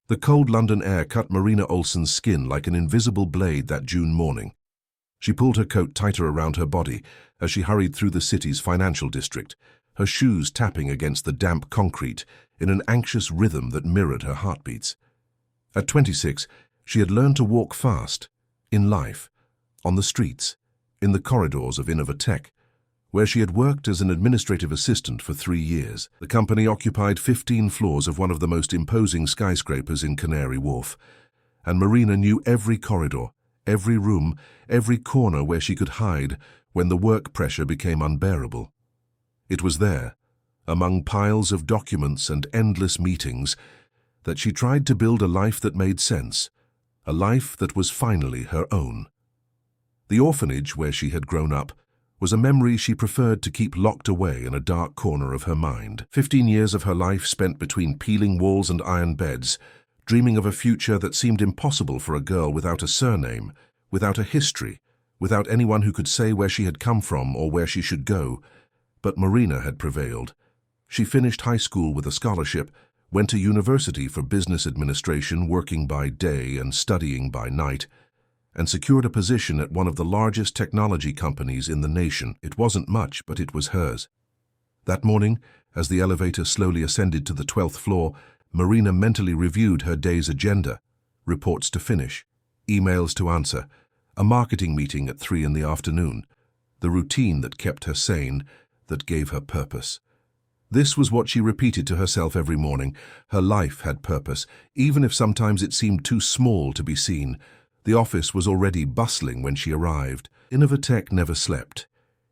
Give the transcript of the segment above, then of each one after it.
The cold London air cut Marina Olsen's skin like an invisible blade that June morning. She pulled her coat tighter around her body as she hurried through the city's financial district, her shoes tapping against the damp concrete in an anxious rhythm that mirrored her heartbeats. At 26, she had learned to walk fast, in life, on the streets, in the corridors of Innovatech, where she had worked as an administrative assistant for 3 years. The company occupied 15 floors of one of the most imposing skyscrapers in Canary Wharf, and Marina knew every corridor, every room, every corner where she could hide when the work pressure became unbearable. It was there, among piles of documents and endless meetings, that she tried to build a life that made sense, a life that was finally her own. The orphanage where she had grown up was a memory she preferred to keep locked away in a dark corner of her mind. 15 years of her life spent between peeling walls and iron beds, dreaming of a future that seemed impossible for a girl without a surname, without a history, without anyone who could say where she had come from or where she should go. But Marina had prevailed. She finished high school with a scholarship, went to university for business administration, working by day and studying by night, and secured a position at one of the largest technology companies in the nation. It wasn't much, but it was hers. That morning, as the elevator slowly ascended to the 12th floor, Marina mentally reviewed her day's agenda: reports to finish, emails to answer, a marketing meeting at 3 in the afternoon, the routine that kept her sane, that gave her purpose. This was what she repeated to herself every morning. Her life had purpose, even if sometimes it seemed too small to be seen. The office was already bustling when she arrived. Innovatech never slept.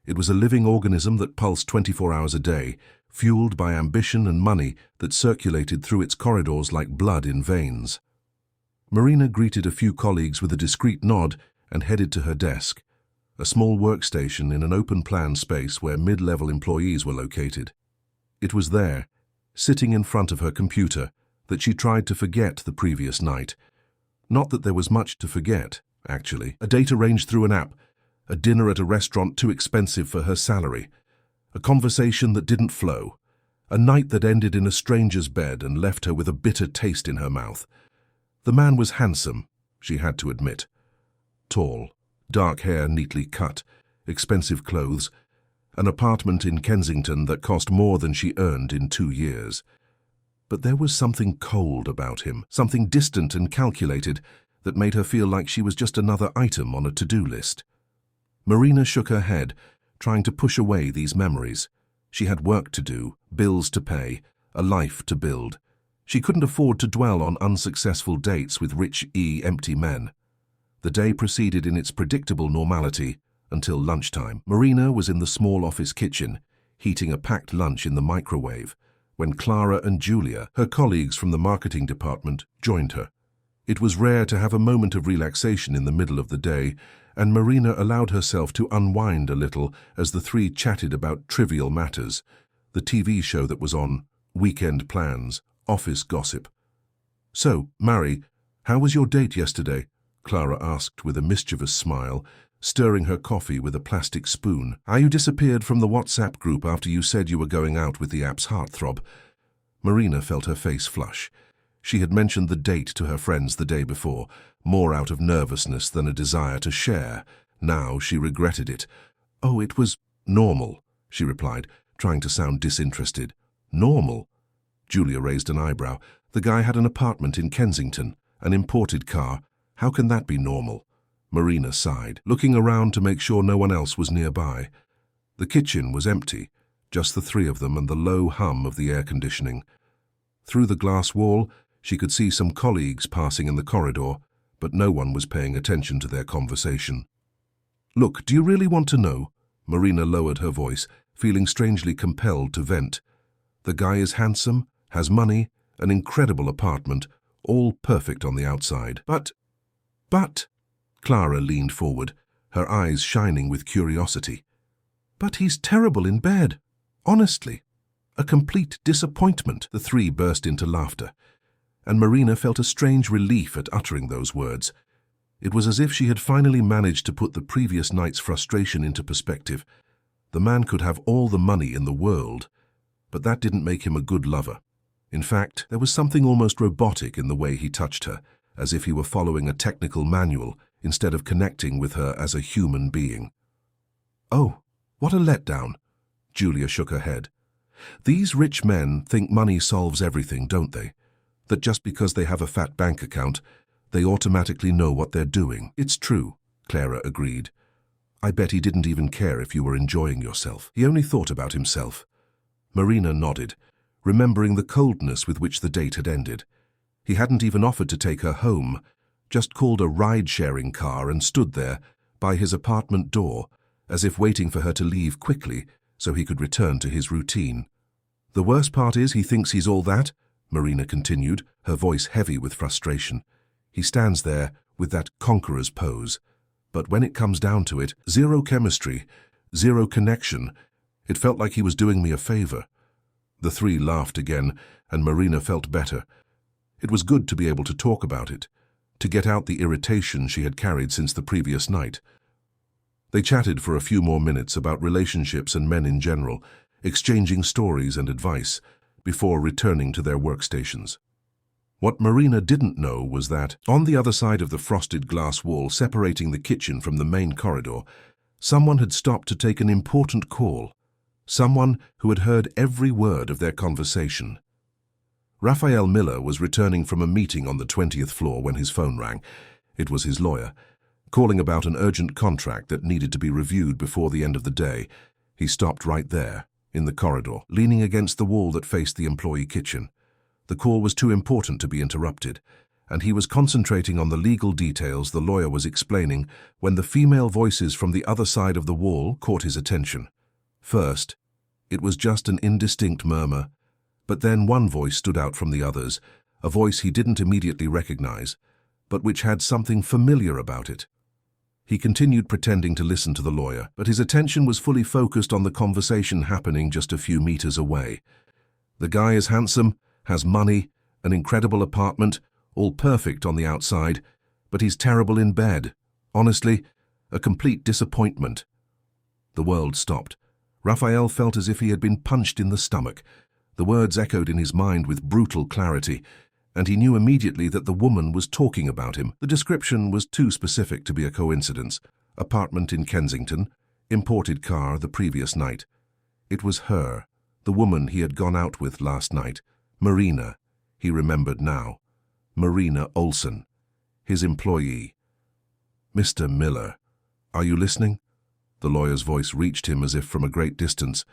It was a living organism that pulsed 24 hours a day, fueled by ambition and money that circulated through its corridors like blood in veins. Marina greeted a few colleagues with a discreet nod and headed to her desk, a small workstation in an open-plan space where mid-level employees were located. It was there, sitting in front of her computer, that she tried to forget the previous night. Not that there was much to forget, actually. A date arranged through an app, a dinner at a restaurant too expensive for her salary, a conversation that didn't flow, a night that ended in a stranger's bed and left her with a bitter taste in her mouth. The man was handsome, she had to admit. Tall, dark hair neatly cut, expensive clothes, an apartment in Kensington that cost more than she earned in 2 years. But there was something cold about him, something distant and calculated, that made her feel like she was just another item on a to-do list. Marina shook her head, trying to push away these memories. She had work to do, bills to pay, a life to build. She couldn't afford to dwell on unsuccessful dates with rich, empty men. The day proceeded in its predictable normality until lunchtime. Marina was in the small office kitchen, heating a packed lunch in the microwave, when Clara and Julia, her colleagues from the marketing department, joined her. It was rare to have a moment of relaxation in the middle of the day, and Marina allowed herself to unwind a little as the three chatted about trivial matters: the TV show that was on, weekend plans, office gossip. "So, Mary, how was your date yesterday?" Clara asked with a mischievous smile, stirring her coffee with a plastic spoon. "How you disappeared from the WhatsApp group after you said you were going out with the app's heartthrob." Marina felt her face flush. She had mentioned the date to her friends the day before, more out of nervousness than a desire to share. Now she regretted it. "Oh, it was normal," she replied, trying to sound disinterested. "Normal?" Julia raised an eyebrow. "The guy had an apartment in Kensington, an imported car. How can that be normal?" Marina sighed, looking around to make sure no one else was nearby. The kitchen was empty, just the three of them and the low hum of the air conditioning. Through the glass wall, she could see some colleagues passing in the corridor, but no one was paying attention to their conversation. "Look, do you really want to know?" Marina lowered her voice, feeling strangely compelled to vent. "The guy is handsome, has money, an incredible apartment, all perfect on the outside. But... Clara leaned forward, her eyes shining with curiosity. "But he's terrible in bed. Honestly. A complete disappointment." The three burst into laughter, and Marina felt a strange relief at uttering those words. It was as if she had finally managed to put the previous night's frustration into perspective. The man could have all the money in the world, but that didn't make him a good lover. In fact, there was something almost robotic in the way he touched her, as if he were following a technical manual instead of connecting with her as a human being. "Oh, what a letdown," Julia shook her head. "These rich men think money solves everything, don't they? That just because they have a fat bank account, they automatically know what they're doing." "It's true," Clara agreed. "I bet he didn't even care if you were enjoying yourself. He only thought about himself." Marina nodded, remembering the coldness with which the date had ended. He hadn't even offered to take her home, just called a ride-sharing car and stood there, by his apartment door, as if waiting for her to leave quickly so he could return to his routine. "The worst part is he thinks he's all that," Marina continued, her voice heavy with frustration. "He stands there with that conqueror's pose. But when it comes down to it, zero chemistry, zero connection. It felt like he was doing me a favor." The three laughed again, and Marina felt better. It was good to be able to talk about it, to get out the irritation she had carried since the previous night. They chatted for a few more minutes about relationships and men in general, exchanging stories and advice, before returning to their workstations. What Marina didn't know was that, on the other side of the frosted glass wall separating the kitchen from the main corridor, someone had stopped to take an important call, someone who had heard every word of their conversation. Raphael Miller was returning from a meeting on the 20th floor when his phone rang. It was his lawyer, calling about an urgent contract that needed to be reviewed before the end of the day. He stopped right there, in the corridor, leaning against the wall that faced the employee kitchen. The call was too important to be interrupted, and he was concentrating on the legal details the lawyer was explaining when the female voices from the other side of the wall caught his attention. First, it was just an indistinct murmur, but then one voice stood out from the others, a voice he didn't immediately recognize, but which had something familiar about it. He continued pretending to listen to the lawyer, but his attention was fully focused on the conversation happening just a few meters away. "The guy is handsome, has money, an incredible apartment, all perfect on the outside, but he's terrible in bed. Honestly, a complete disappointment." The world stopped. Raphael felt as if he had been punched in the stomach. The words echoed in his mind with brutal clarity, and he knew immediately that the woman was talking about him. The description was too specific to be a coincidence. Apartment in Kensington, imported car the previous night. It was her, the woman he had gone out with last night. Marina, he remembered now. Marina Olsen, his employee. "Mr. Miller, are you listening?" The lawyer's voice reached him as if from a great distance.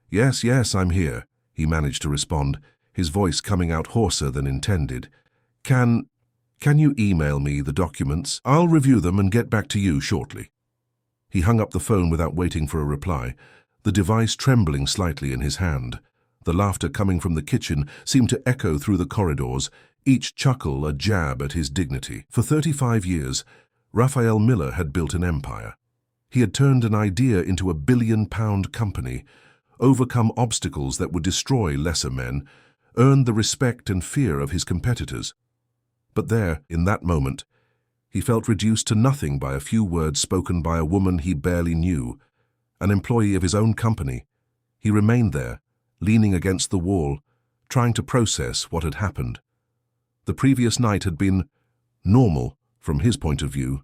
Yes, I'm here," he managed to respond, his voice coming out hoarser than intended. Can you email me the documents? I'll review them and get back to you shortly." He hung up the phone without waiting for a reply, the device trembling slightly in his hand. The laughter coming from the kitchen seemed to echo through the corridors, each chuckle a jab at his dignity. For 35 years, Raphael Miller had built an empire. He had turned an idea into a billion-pound company, overcome obstacles that would destroy lesser men, earned the respect and fear of his competitors. But there, in that moment, he felt reduced to nothing by a few words spoken by a woman he barely knew. An employee of his own company, he remained there, leaning against the wall, trying to process what had happened. The previous night had been normal from his point of view.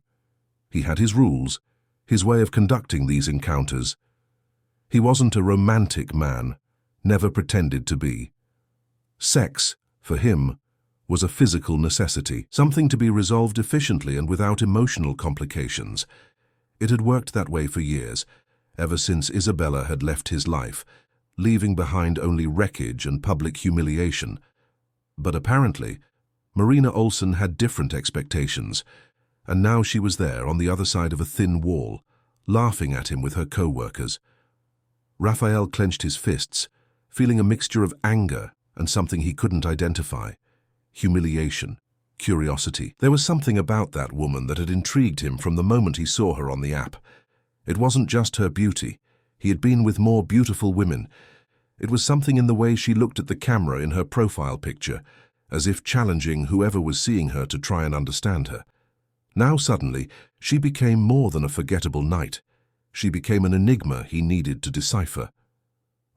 He had his rules, his way of conducting these encounters. He wasn't a romantic man, never pretended to be. Sex, for him, was a physical necessity, something to be resolved efficiently and without emotional complications. It had worked that way for years, ever since Isabella had left his life, leaving behind only wreckage and public humiliation. But apparently, Marina Olsen had different expectations, and now she was there on the other side of a thin wall, laughing at him with her co-workers. Raphael clenched his fists, feeling a mixture of anger and something he couldn't identify. Humiliation, curiosity. There was something about that woman that had intrigued him from the moment he saw her on the app. It wasn't just her beauty. He had been with more beautiful women. It was something in the way she looked at the camera in her profile picture, as if challenging whoever was seeing her to try and understand her. Now suddenly, she became more than a forgettable night. She became an enigma he needed to decipher.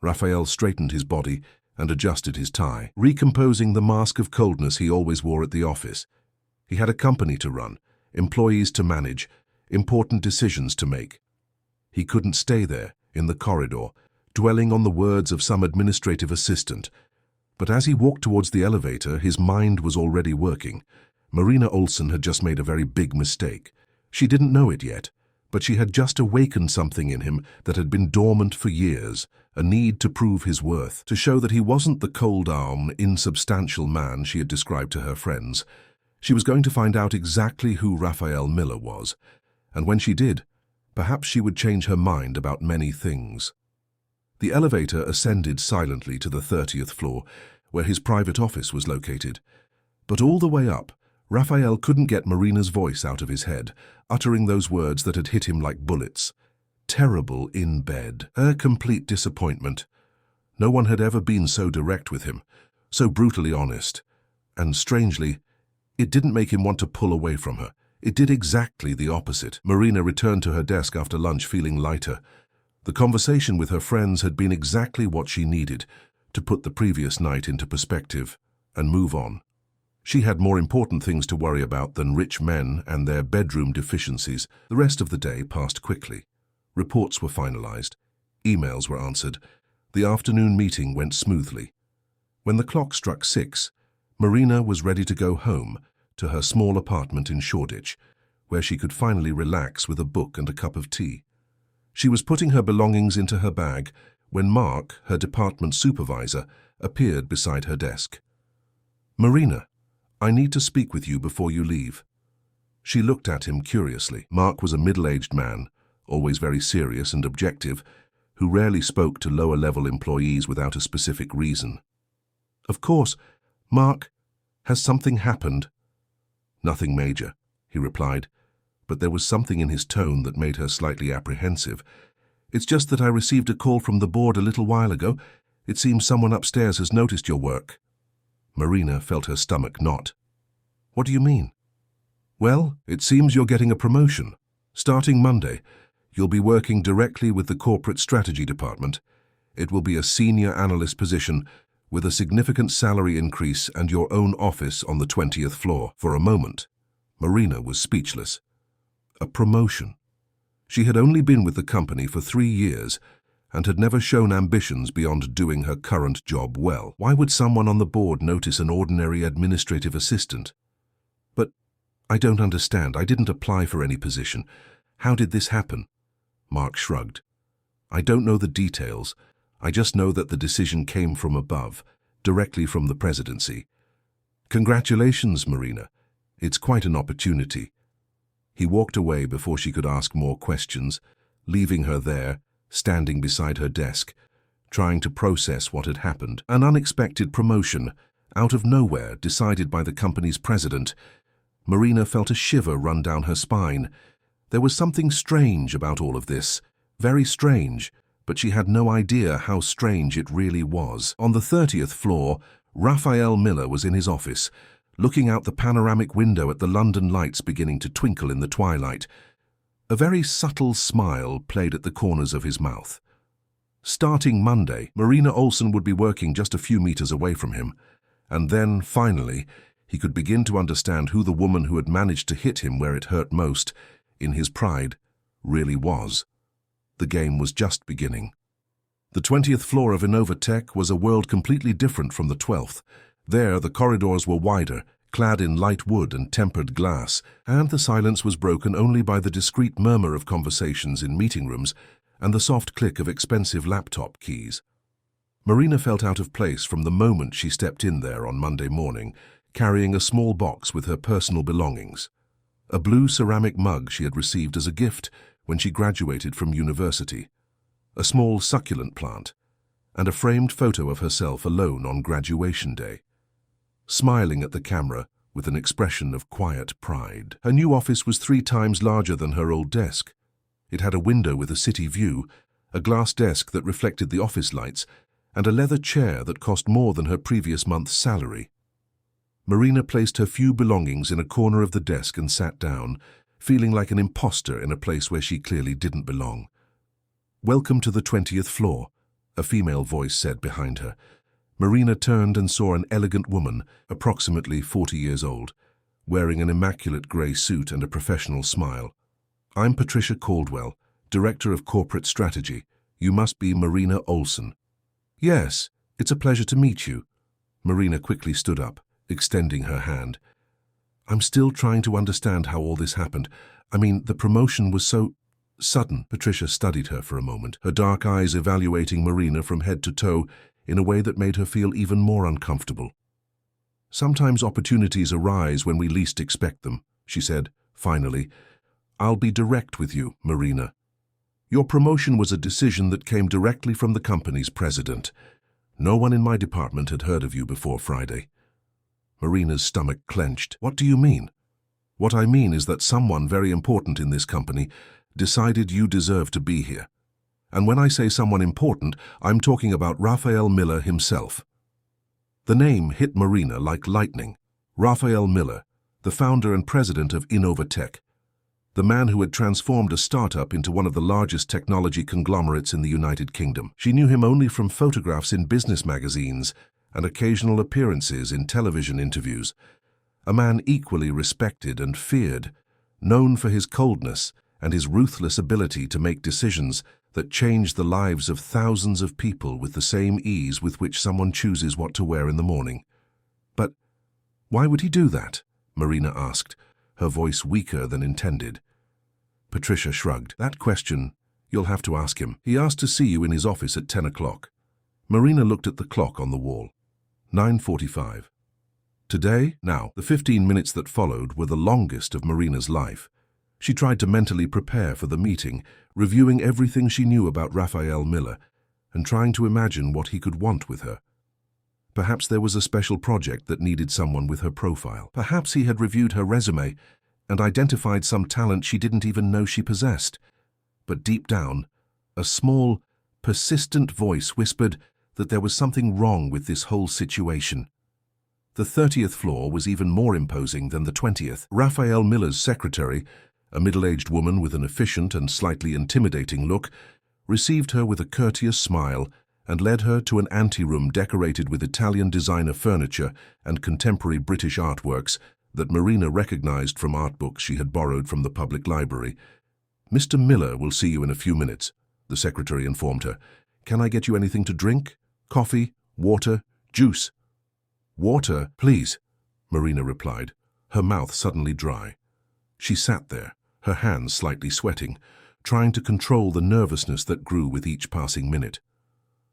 Raphael straightened his body, and adjusted his tie, recomposing the mask of coldness he always wore at the office. He had a company to run, employees to manage, important decisions to make. He couldn't stay there, in the corridor, dwelling on the words of some administrative assistant. But as he walked towards the elevator, his mind was already working. Marina Olsen had just made a very big mistake. She didn't know it yet, but she had just awakened something in him that had been dormant for years, a need to prove his worth, to show that he wasn't the cold-arm, insubstantial man she had described to her friends. She was going to find out exactly who Raphael Miller was, and when she did, perhaps she would change her mind about many things. The elevator ascended silently to the 30th floor, where his private office was located. But all the way up, Raphael couldn't get Marina's voice out of his head, uttering those words that had hit him like bullets. Terrible in bed. A complete disappointment. No one had ever been so direct with him, so brutally honest. And strangely, it didn't make him want to pull away from her. It did exactly the opposite. Marina returned to her desk after lunch feeling lighter. The conversation with her friends had been exactly what she needed to put the previous night into perspective and move on. She had more important things to worry about than rich men and their bedroom deficiencies. The rest of the day passed quickly. Reports were finalized. Emails were answered. The afternoon meeting went smoothly. When the clock struck 6, Marina was ready to go home to her small apartment in Shoreditch, where she could finally relax with a book and a cup of tea. She was putting her belongings into her bag when Mark, her department supervisor, appeared beside her desk. "Marina, I need to speak with you before you leave." She looked at him curiously. Mark was a middle-aged man, always very serious and objective, who rarely spoke to lower-level employees without a specific reason. "Of course, Mark, has something happened?" "Nothing major," he replied, but there was something in his tone that made her slightly apprehensive. "It's just that I received a call from the board a little while ago. It seems someone upstairs has noticed your work." Marina felt her stomach knot. "What do you mean?" "Well, it seems you're getting a promotion. Starting Monday, you'll be working directly with the corporate strategy department. It will be a senior analyst position with a significant salary increase and your own office on the 20th floor." For a moment, Marina was speechless. A promotion. She had only been with the company for 3 years and had never shown ambitions beyond doing her current job well. Why would someone on the board notice an ordinary administrative assistant? "But I don't understand. I didn't apply for any position. How did this happen?" Mark shrugged. "I don't know the details. I just know that the decision came from above, directly from the presidency." "Congratulations, Marina. It's quite an opportunity." He walked away before she could ask more questions, leaving her there, standing beside her desk, trying to process what had happened. An unexpected promotion, out of nowhere, decided by the company's president. Marina felt a shiver run down her spine. There was something strange about all of this, very strange, but she had no idea how strange it really was. On the 30th floor, Raphael Miller was in his office, looking out the panoramic window at the London lights beginning to twinkle in the twilight. A very subtle smile played at the corners of his mouth. Starting Monday, Marina Olsen would be working just a few meters away from him, and then, finally, he could begin to understand who the woman who had managed to hit him where it hurt most, in his pride, really was. The game was just beginning. The 20th floor of Innova Tech was a world completely different from the 12th. There, the corridors were wider, clad in light wood and tempered glass, and the silence was broken only by the discreet murmur of conversations in meeting rooms and the soft click of expensive laptop keys. Marina felt out of place from the moment she stepped in there on Monday morning, carrying a small box with her personal belongings. A blue ceramic mug she had received as a gift when she graduated from university, a small succulent plant, and a framed photo of herself alone on graduation day, smiling at the camera with an expression of quiet pride. Her new office was 3 times larger than her old desk. It had a window with a city view, a glass desk that reflected the office lights, and a leather chair that cost more than her previous month's salary. Marina placed her few belongings in a corner of the desk and sat down, feeling like an imposter in a place where she clearly didn't belong. "Welcome to the 20th floor," a female voice said behind her. Marina turned and saw an elegant woman, approximately 40 years old, wearing an immaculate grey suit and a professional smile. "I'm Patricia Caldwell, Director of Corporate Strategy. You must be Marina Olson." "Yes, it's a pleasure to meet you." Marina quickly stood up, extending her hand. "I'm still trying to understand how all this happened. I mean, the promotion was so sudden." Patricia studied her for a moment, her dark eyes evaluating Marina from head to toe in a way that made her feel even more uncomfortable. "Sometimes opportunities arise when we least expect them," she said, finally. "I'll be direct with you, Marina. Your promotion was a decision that came directly from the company's president. No one in my department had heard of you before Friday." Marina's stomach clenched. "What do you mean?" "What I mean is that someone very important in this company decided you deserve to be here. And when I say someone important, I'm talking about Raphael Miller himself." The name hit Marina like lightning. Raphael Miller, the founder and president of Innovatech, the man who had transformed a startup into one of the largest technology conglomerates in the United Kingdom. She knew him only from photographs in business magazines and occasional appearances in television interviews. A man equally respected and feared, known for his coldness and his ruthless ability to make decisions that changed the lives of thousands of people with the same ease with which someone chooses what to wear in the morning. "But why would he do that?" Marina asked, her voice weaker than intended. Patricia shrugged. "That question, you'll have to ask him. He asked to see you in his office at 10 o'clock. Marina looked at the clock on the wall. 9:45. Today? Now, the 15 minutes that followed were the longest of Marina's life. She tried to mentally prepare for the meeting, reviewing everything she knew about Raphael Miller and trying to imagine what he could want with her. Perhaps there was a special project that needed someone with her profile. Perhaps he had reviewed her resume and identified some talent she didn't even know she possessed. But deep down, a small, persistent voice whispered that there was something wrong with this whole situation. The 30th floor was even more imposing than the 20th. Raphael Miller's secretary, a middle-aged woman with an efficient and slightly intimidating look, received her with a courteous smile and led her to an anteroom decorated with Italian designer furniture and contemporary British artworks that Marina recognized from art books she had borrowed from the public library. "Mr. Miller will see you in a few minutes," the secretary informed her. "Can I get you anything to drink? Coffee? Water? Juice?" "Water, please," Marina replied, her mouth suddenly dry. She sat there, her hands slightly sweating, trying to control the nervousness that grew with each passing minute.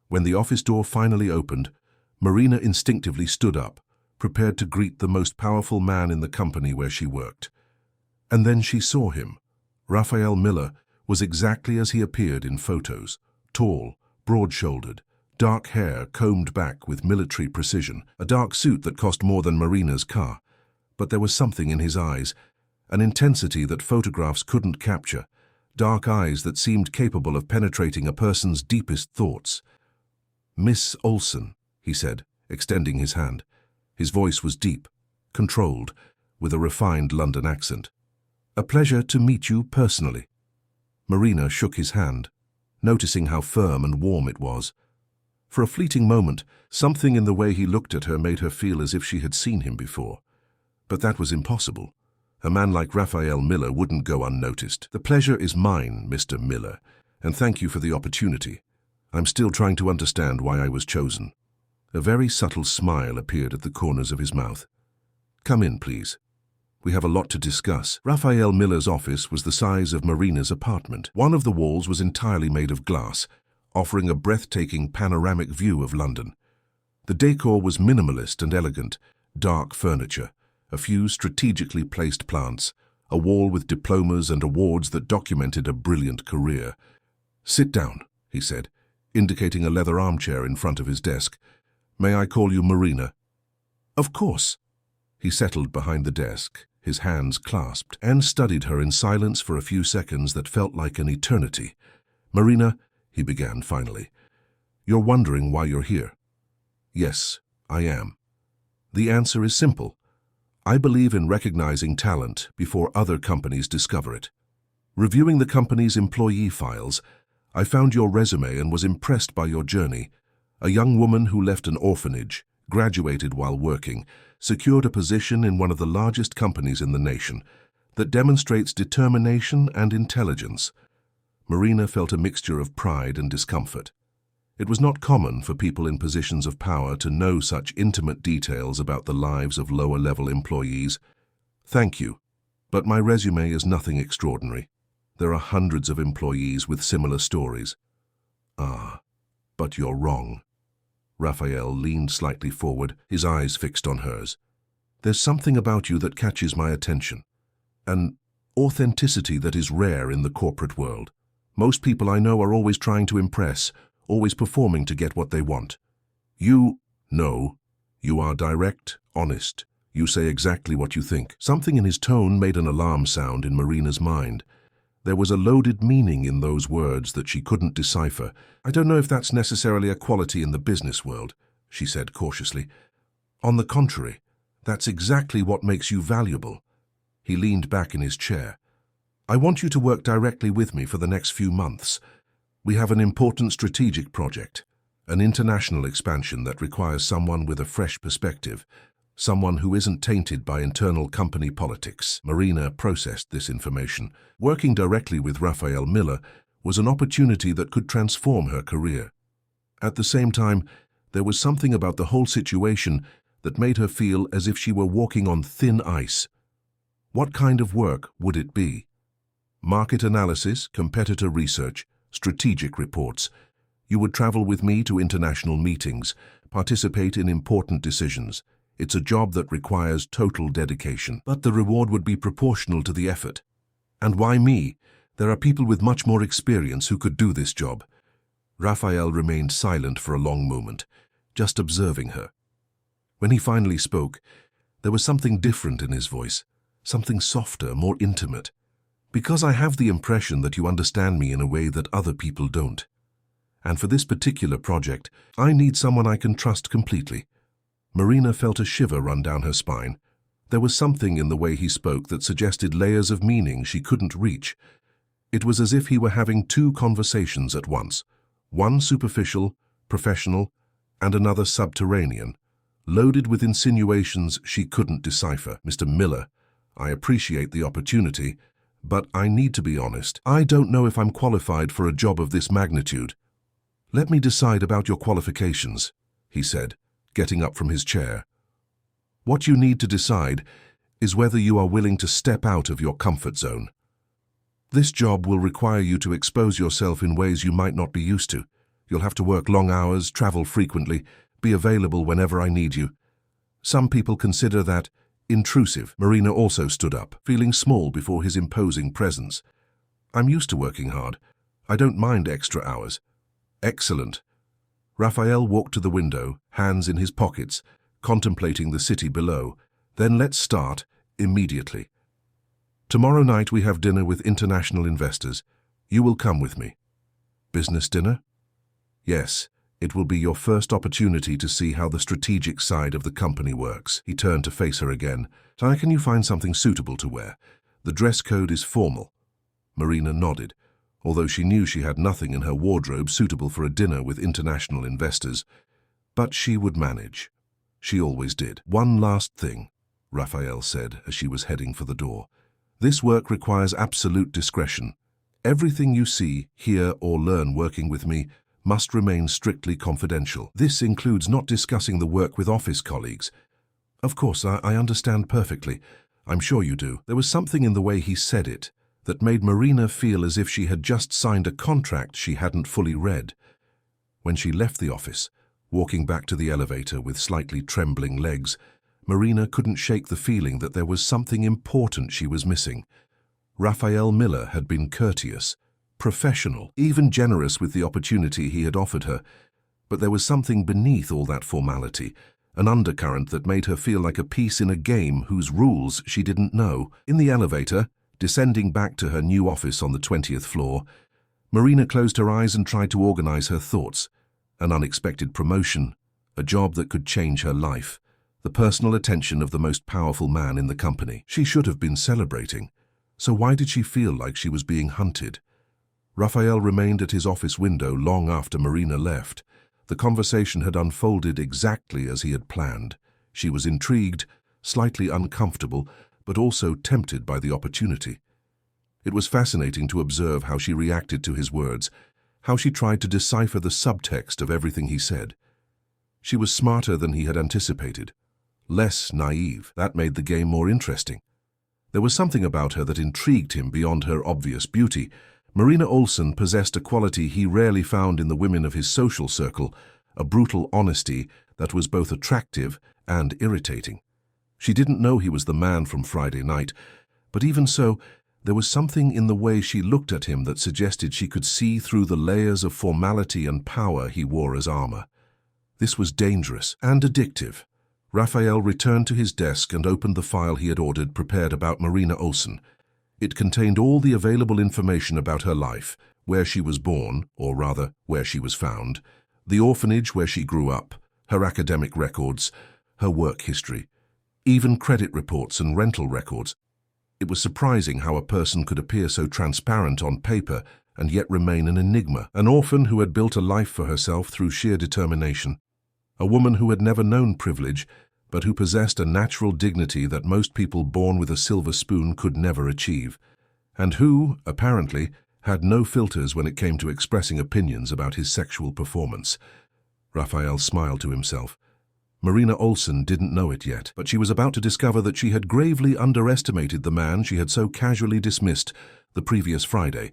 When the office door finally opened, Marina instinctively stood up, prepared to greet the most powerful man in the company where she worked. And then she saw him. Raphael Miller was exactly as he appeared in photos, tall, broad-shouldered, dark hair combed back with military precision, a dark suit that cost more than Marina's car. But there was something in his eyes, an intensity that photographs couldn't capture, dark eyes that seemed capable of penetrating a person's deepest thoughts. "Miss Olson," he said, extending his hand. His voice was deep, controlled, with a refined London accent. "A pleasure to meet you personally." Marina shook his hand, noticing how firm and warm it was. For a fleeting moment, something in the way he looked at her made her feel as if she had seen him before. But that was impossible. A man like Raphael Miller wouldn't go unnoticed. "The pleasure is mine, Mr. Miller, and thank you for the opportunity. I'm still trying to understand why I was chosen." A very subtle smile appeared at the corners of his mouth. "Come in, please. We have a lot to discuss." Raphael Miller's office was the size of Marina's apartment. One of the walls was entirely made of glass, offering a breathtaking panoramic view of London. The decor was minimalist and elegant, dark furniture, a few strategically placed plants, a wall with diplomas and awards that documented a brilliant career. "Sit down," he said, indicating a leather armchair in front of his desk. "May I call you Marina?" "Of course." He settled behind the desk, his hands clasped, and studied her in silence for a few seconds that felt like an eternity. "Marina," he began finally, "you're wondering why you're here." "Yes, I am. The answer is simple. I believe in recognizing talent before other companies discover it. Reviewing the company's employee files, I found your resume and was impressed by your journey, A young woman who left an orphanage, graduated while working, secured a position in one of the largest companies in the nation that demonstrates determination and intelligence. Marina felt a mixture of pride and discomfort. It was not common for people in positions of power to know such intimate details about the lives of lower-level employees. "Thank you, but my resume is nothing extraordinary. There are hundreds of employees with similar stories." "Ah, but you're wrong." Raphael leaned slightly forward, his eyes fixed on hers. "There's something about you that catches my attention. An authenticity that is rare in the corporate world. Most people I know are always trying to impress, always performing to get what they want. No, you are direct, honest. You say exactly what you think." Something in his tone made an alarm sound in Marina's mind. There was a loaded meaning in those words that she couldn't decipher. "I don't know if that's necessarily a quality in the business world," she said cautiously. "On the contrary, that's exactly what makes you valuable." He leaned back in his chair. "I want you to work directly with me for the next few months. We have an important strategic project, an international expansion that requires someone with a fresh perspective, someone who isn't tainted by internal company politics." Marina processed this information. Working directly with Raphael Miller was an opportunity that could transform her career. At the same time, there was something about the whole situation that made her feel as if she were walking on thin ice. What kind of work would it be? Market analysis, competitor research, strategic reports. You would travel with me to international meetings, participate in important decisions. It's a job that requires total dedication, but the reward would be proportional to the effort. And why me? There are people with much more experience who could do this job. Raphael remained silent for a long moment, just observing her. When he finally spoke, there was something different in his voice, something softer, more intimate. "Because I have the impression that you understand me in a way that other people don't. And for this particular project, I need someone I can trust completely." Marina felt a shiver run down her spine. There was something in the way he spoke that suggested layers of meaning she couldn't reach. It was as if he were having two conversations at once, one superficial, professional, and another subterranean, loaded with insinuations she couldn't decipher. "Mr. Miller, I appreciate the opportunity, but I need to be honest. I don't know if I'm qualified for a job of this magnitude." "Let me decide about your qualifications," he said, getting up from his chair. "What you need to decide is whether you are willing to step out of your comfort zone. This job will require you to expose yourself in ways you might not be used to. You'll have to work long hours, travel frequently, be available whenever I need you. Some people consider that intrusive." Marina also stood up, feeling small before his imposing presence. "I'm used to working hard. I don't mind extra hours." "Excellent." Raphael walked to the window, hands in his pockets, contemplating the city below. "Then let's start immediately. Tomorrow night we have dinner with international investors. You will come with me." "Business dinner?" "Yes. It will be your first opportunity to see how the strategic side of the company works." He turned to face her again. "Can you find something suitable to wear? The dress code is formal." Marina nodded, although she knew she had nothing in her wardrobe suitable for a dinner with international investors. But she would manage. She always did. "One last thing," Raphael said as she was heading for the door. "This work requires absolute discretion. Everything you see, hear, or learn working with me must remain strictly confidential. This includes not discussing the work with office colleagues." "Of course, I understand perfectly. I'm sure you do." There was something in the way he said it that made Marina feel as if she had just signed a contract she hadn't fully read. When she left the office, walking back to the elevator with slightly trembling legs, Marina couldn't shake the feeling that there was something important she was missing. Raphael Miller had been courteous, professional, even generous with the opportunity he had offered her, but there was something beneath all that formality, an undercurrent that made her feel like a piece in a game whose rules she didn't know. In the elevator, descending back to her new office on the 20th floor, Marina closed her eyes and tried to organize her thoughts. An unexpected promotion, a job that could change her life, the personal attention of the most powerful man in the company. She should have been celebrating. So why did she feel like she was being hunted? Raphael remained at his office window long after Marina left, The conversation had unfolded exactly as he had planned. She was intrigued, slightly uncomfortable, but also tempted by the opportunity. It was fascinating to observe how she reacted to his words, how she tried to decipher the subtext of everything he said. She was smarter than he had anticipated, less naive. That made the game more interesting. There was something about her that intrigued him beyond her obvious beauty. Marina Olsson possessed a quality he rarely found in the women of his social circle, a brutal honesty that was both attractive and irritating. She didn't know he was the man from Friday night, but even so, there was something in the way she looked at him that suggested she could see through the layers of formality and power he wore as armor. This was dangerous and addictive. Raphael returned to his desk and opened the file he had ordered prepared about Marina Olsson. It contained all the available information about her life, where she was born, or rather, where she was found, the orphanage where she grew up, her academic records, her work history, even credit reports and rental records. It was surprising how a person could appear so transparent on paper and yet remain an enigma, an orphan who had built a life for herself through sheer determination, a woman who had never known privilege, but who possessed a natural dignity that most people born with a silver spoon could never achieve, and who, apparently, had no filters when it came to expressing opinions about his sexual performance. Raphael smiled to himself. Marina Olsson didn't know it yet, but she was about to discover that she had gravely underestimated the man she had so casually dismissed the previous Friday,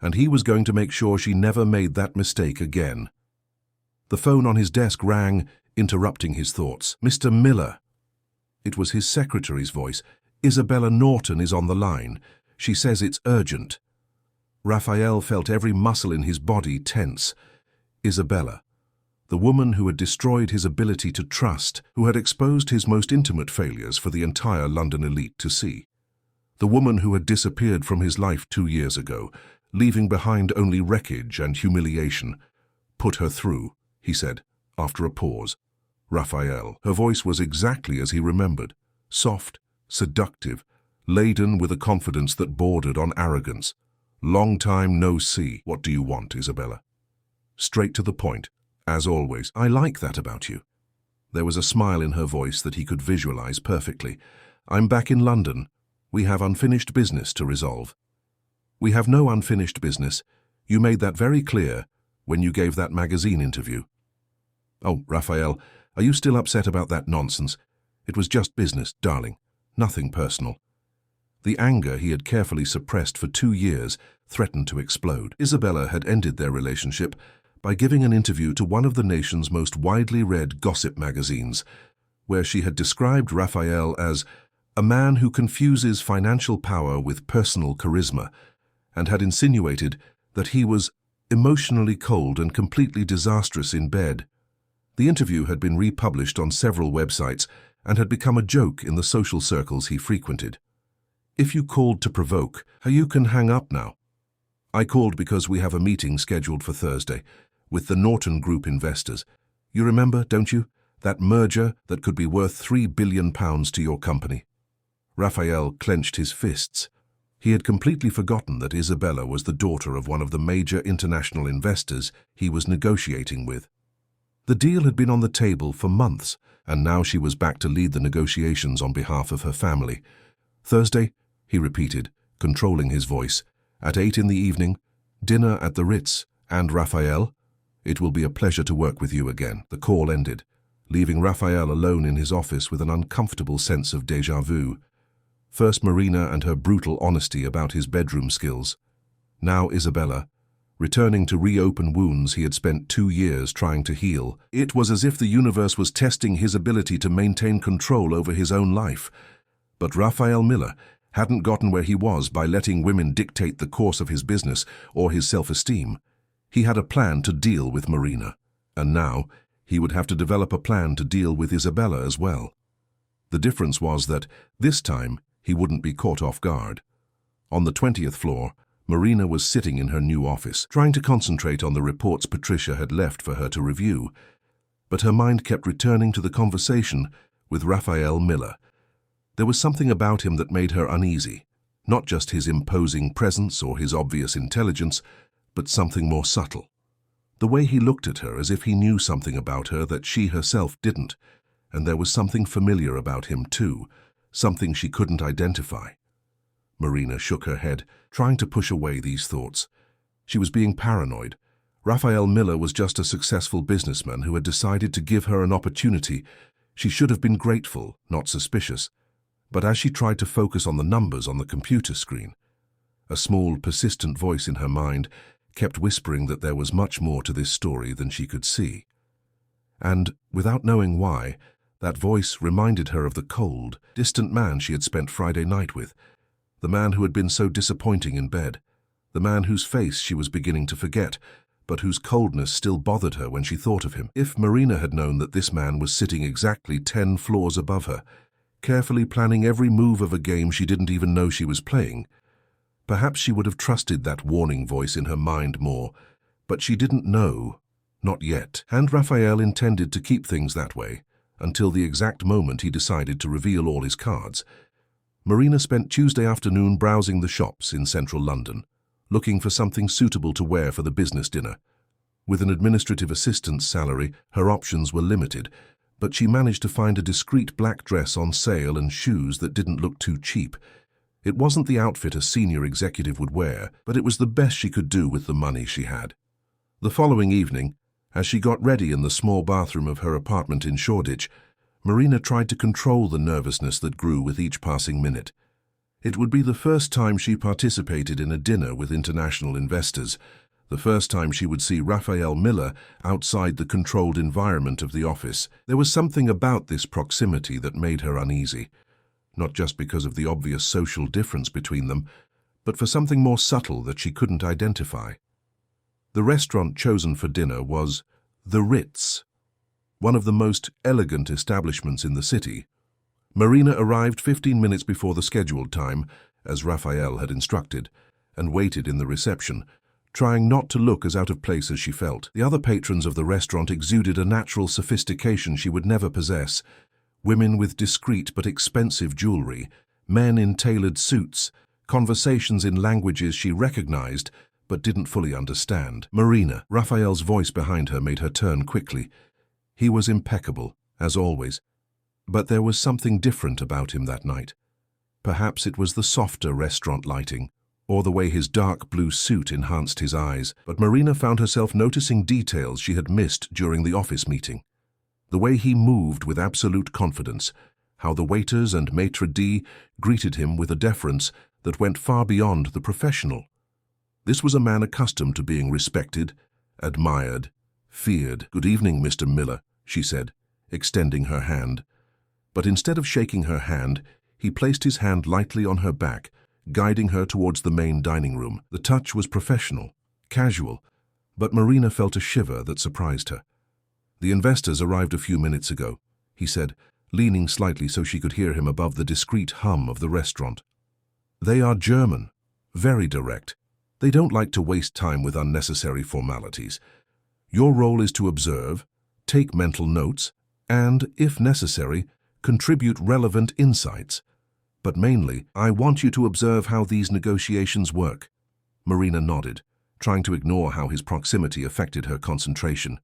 and he was going to make sure she never made that mistake again. The phone on his desk rang, interrupting his thoughts. "Mr. Miller." It was his secretary's voice. "Isabella Norton is on the line. She says it's urgent." Raphael felt every muscle in his body tense. Isabella, the woman who had destroyed his ability to trust, who had exposed his most intimate failures for the entire London elite to see. The woman who had disappeared from his life 2 years ago, leaving behind only wreckage and humiliation. "Put her through," he said, after a pause. Raphael. Her voice was exactly as he remembered, soft, seductive, laden with a confidence that bordered on arrogance. "Long time no see. What do you want, Isabella?" Straight to the point, as always. "I like that about you." There was a smile in her voice that he could visualize perfectly. "I'm back in London. We have unfinished business to resolve." "We have no unfinished business. You made that very clear when you gave that magazine interview." "Oh, Raphael, are you still upset about that nonsense? It was just business, darling. Nothing personal." The anger he had carefully suppressed for 2 years threatened to explode. Isabella had ended their relationship by giving an interview to one of the nation's most widely read gossip magazines, where she had described Raphael as a man who confuses financial power with personal charisma, and had insinuated that he was emotionally cold and completely disastrous in bed. The interview had been republished on several websites and had become a joke in the social circles he frequented. "If you called to provoke, you can hang up now. I called because we have a meeting scheduled for Thursday with the Norton Group investors. You remember, don't you? That merger that could be worth £3 billion to your company." Raphael clenched his fists. He had completely forgotten that Isabella was the daughter of one of the major international investors he was negotiating with. The deal had been on the table for months, and now she was back to lead the negotiations on behalf of her family. "Thursday," he repeated, controlling his voice, "at 8 in the evening, dinner at the Ritz, and Raphael, it will be a pleasure to work with you again." The call ended, leaving Raphael alone in his office with an uncomfortable sense of déjà vu. First Marina and her brutal honesty about his bedroom skills. Now Isabella, returning to reopen wounds he had spent 2 years trying to heal. It was as if the universe was testing his ability to maintain control over his own life. But Raphael Miller hadn't gotten where he was by letting women dictate the course of his business or his self-esteem. He had a plan to deal with Marina, and now he would have to develop a plan to deal with Isabella as well. The difference was that, this time, he wouldn't be caught off guard. On the 20th floor, Marina was sitting in her new office, trying to concentrate on the reports Patricia had left for her to review. But her mind kept returning to the conversation with Raphael Miller. There was something about him that made her uneasy, not just his imposing presence or his obvious intelligence, but something more subtle. The way he looked at her as if he knew something about her that she herself didn't, and there was something familiar about him too, something she couldn't identify. Marina shook her head, trying to push away these thoughts. She was being paranoid. Raphael Miller was just a successful businessman who had decided to give her an opportunity. She should have been grateful, not suspicious. But as she tried to focus on the numbers on the computer screen, a small, persistent voice in her mind kept whispering that there was much more to this story than she could see. And, without knowing why, that voice reminded her of the cold, distant man she had spent Friday night with, the man who had been so disappointing in bed, the man whose face she was beginning to forget, but whose coldness still bothered her when she thought of him. If Marina had known that this man was sitting exactly 10 floors above her, carefully planning every move of a game she didn't even know she was playing, perhaps she would have trusted that warning voice in her mind more, but she didn't know, not yet. And Raphael intended to keep things that way, until the exact moment he decided to reveal all his cards. Marina spent Tuesday afternoon browsing the shops in central London, looking for something suitable to wear for the business dinner. With an administrative assistant's salary, her options were limited, but she managed to find a discreet black dress on sale and shoes that didn't look too cheap. It wasn't the outfit a senior executive would wear, but it was the best she could do with the money she had. The following evening, as she got ready in the small bathroom of her apartment in Shoreditch, Marina tried to control the nervousness that grew with each passing minute. It would be the first time she participated in a dinner with international investors, the first time she would see Raphael Miller outside the controlled environment of the office. There was something about this proximity that made her uneasy, not just because of the obvious social difference between them, but for something more subtle that she couldn't identify. The restaurant chosen for dinner was the Ritz, one of the most elegant establishments in the city. Marina arrived 15 minutes before the scheduled time, as Raphael had instructed, and waited in the reception, trying not to look as out of place as she felt. The other patrons of the restaurant exuded a natural sophistication she would never possess. Women with discreet but expensive jewelry, men in tailored suits, conversations in languages she recognized but didn't fully understand. Marina, Raphael's voice behind her made her turn quickly. He was impeccable, as always. But there was something different about him that night. Perhaps it was the softer restaurant lighting, or the way his dark blue suit enhanced his eyes, but Marina found herself noticing details she had missed during the office meeting. The way he moved with absolute confidence, how the waiters and maitre d' greeted him with a deference that went far beyond the professional. This was a man accustomed to being respected, admired, feared. "Good evening, Mr. Miller," she said, extending her hand. But instead of shaking her hand, he placed his hand lightly on her back, guiding her towards the main dining room. The touch was professional, casual, but Marina felt a shiver that surprised her. "The investors arrived a few minutes ago," he said, leaning slightly so she could hear him above the discreet hum of the restaurant. "They are German, very direct. They don't like to waste time with unnecessary formalities. Your role is to observe, take mental notes, and, if necessary, contribute relevant insights. But mainly, I want you to observe how these negotiations work." Marina nodded, trying to ignore how his proximity affected her concentration.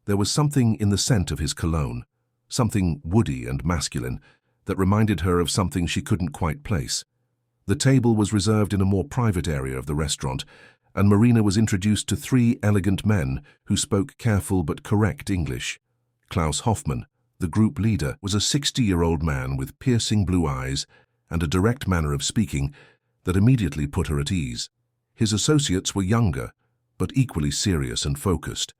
There was something in the scent of his cologne, something woody and masculine, that reminded her of something she couldn't quite place. The table was reserved in a more private area of the restaurant, and Marina was introduced to 3 elegant men who spoke careful but correct English. Klaus Hoffmann, the group leader, was a 60-year-old man with piercing blue eyes and a direct manner of speaking that immediately put her at ease. His associates were younger, but equally serious and focused.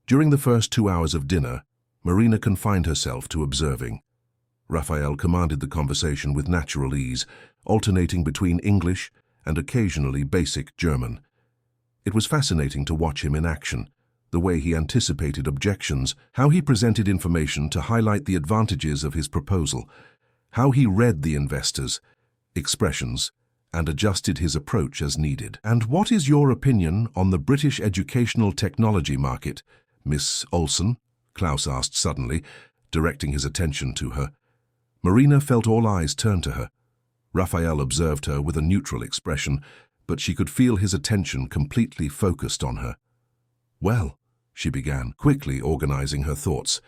During the first 2 hours of dinner, Marina confined herself to observing. Raphael commanded the conversation with natural ease, alternating between English and occasionally basic German. It was fascinating to watch him in action, the way he anticipated objections, how he presented information to highlight the advantages of his proposal, how he read the investors' expressions and adjusted his approach as needed. "And what is your opinion on the British educational technology market, Miss Olsen?" Klaus asked suddenly, directing his attention to her. Marina felt all eyes turn to her. Raphael observed her with a neutral expression, but she could feel his attention completely focused on her. Well, she began, quickly organizing her thoughts.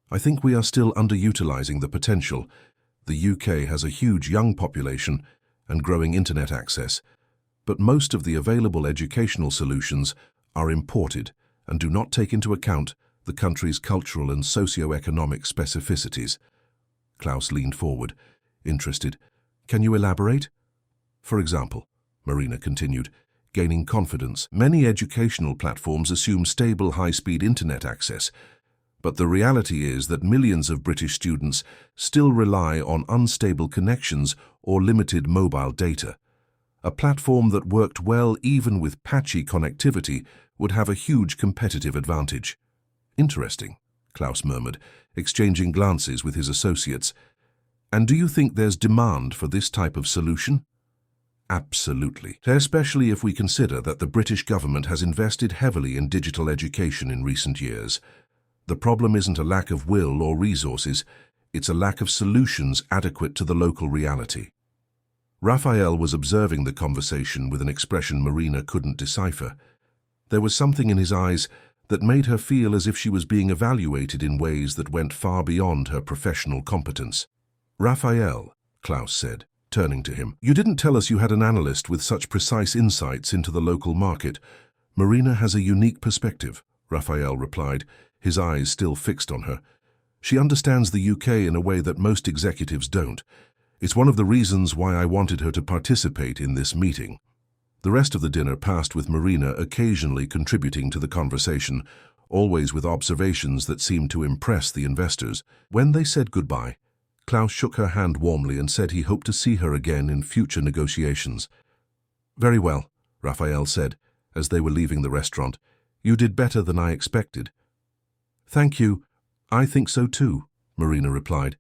I think we are still underutilizing the potential. The UK has a huge young population and growing internet access, but most of the available educational solutions are imported and do not take into account the country's cultural and socio-economic specificities. Klaus leaned forward, interested. Can you elaborate? For example, Marina continued, gaining confidence, many educational platforms assume stable high-speed internet access, but the reality is that millions of British students still rely on unstable connections or limited mobile data. A platform that worked well even with patchy connectivity would have a huge competitive advantage. Interesting, Klaus murmured, exchanging glances with his associates. And do you think there's demand for this type of solution? Absolutely, especially if we consider that the British government has invested heavily in digital education in recent years. The problem isn't a lack of will or resources, it's a lack of solutions adequate to the local reality. Raphael was observing the conversation with an expression Marina couldn't decipher. There was something in his eyes that made her feel as if she was being evaluated in ways that went far beyond her professional competence. Raphael, Klaus said, turning to him, you didn't tell us you had an analyst with such precise insights into the local market. Marina has a unique perspective, Raphael replied, his eyes still fixed on her. She understands the UK in a way that most executives don't. It's one of the reasons why I wanted her to participate in this meeting. The rest of the dinner passed with Marina occasionally contributing to the conversation, always with observations that seemed to impress the investors. When they said goodbye, Klaus shook her hand warmly and said he hoped to see her again in future negotiations. Very well, Raphael said, as they were leaving the restaurant. You did better than I expected. Thank you. I think so too, Marina replied,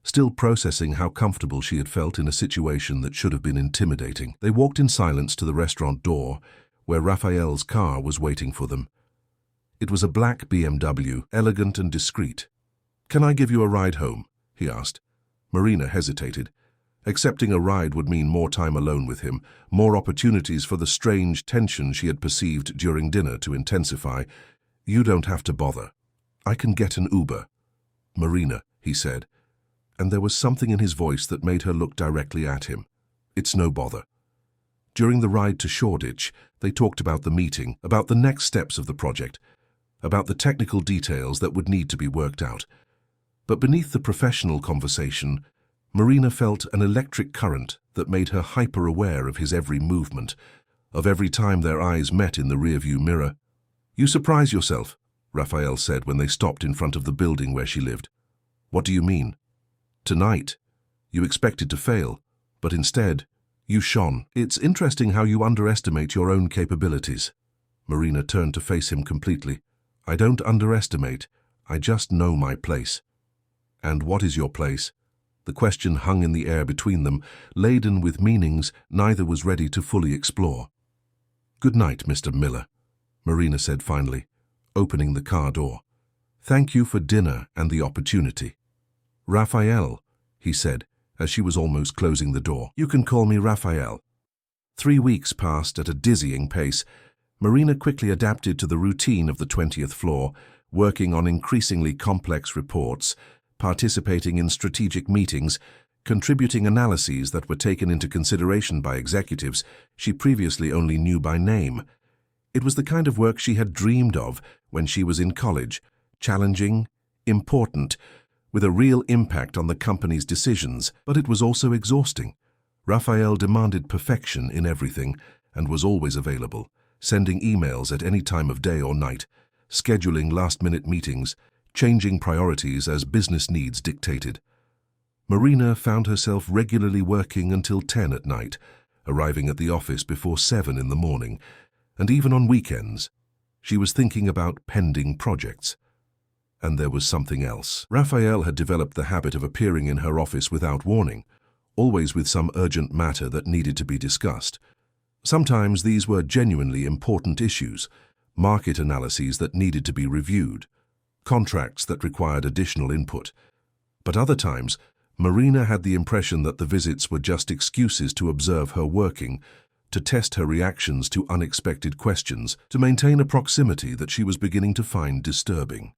still processing how comfortable she had felt in a situation that should have been intimidating. They walked in silence to the restaurant door, where Raphael's car was waiting for them. It was a black BMW, elegant and discreet. Can I give you a ride home? He asked. Marina hesitated. Accepting a ride would mean more time alone with him, more opportunities for the strange tension she had perceived during dinner to intensify. You don't have to bother. I can get an Uber. Marina, he said, and there was something in his voice that made her look directly at him. It's no bother. During the ride to Shoreditch, they talked about the meeting, about the next steps of the project, about the technical details that would need to be worked out. But beneath the professional conversation, Marina felt an electric current that made her hyper-aware of his every movement, of every time their eyes met in the rearview mirror. You surprise yourself, Raphael said when they stopped in front of the building where she lived. What do you mean? Tonight, you expected to fail, but instead, you shone. It's interesting how you underestimate your own capabilities. Marina turned to face him completely. I don't underestimate, I just know my place. And what is your place? The question hung in the air between them, laden with meanings neither was ready to fully explore. Good night, Mr. Miller, Marina said finally, opening the car door. Thank you for dinner and the opportunity. Raphael, he said, as she was almost closing the door. You can call me Raphael. 3 weeks passed at a dizzying pace. Marina quickly adapted to the routine of the 20th floor, working on increasingly complex reports, participating in strategic meetings, contributing analyses that were taken into consideration by executives she previously only knew by name. It was the kind of work she had dreamed of when she was in college, challenging, important, with a real impact on the company's decisions, but it was also exhausting. Raphael demanded perfection in everything and was always available, sending emails at any time of day or night, scheduling last-minute meetings, changing priorities as business needs dictated. Marina found herself regularly working until 10 at night, arriving at the office before 7 in the morning, and even on weekends. She was thinking about pending projects. And there was something else. Raphael had developed the habit of appearing in her office without warning, always with some urgent matter that needed to be discussed. Sometimes these were genuinely important issues, market analyses that needed to be reviewed, contracts that required additional input. But other times, Marina had the impression that the visits were just excuses to observe her working, to test her reactions to unexpected questions, to maintain a proximity that she was beginning to find disturbing.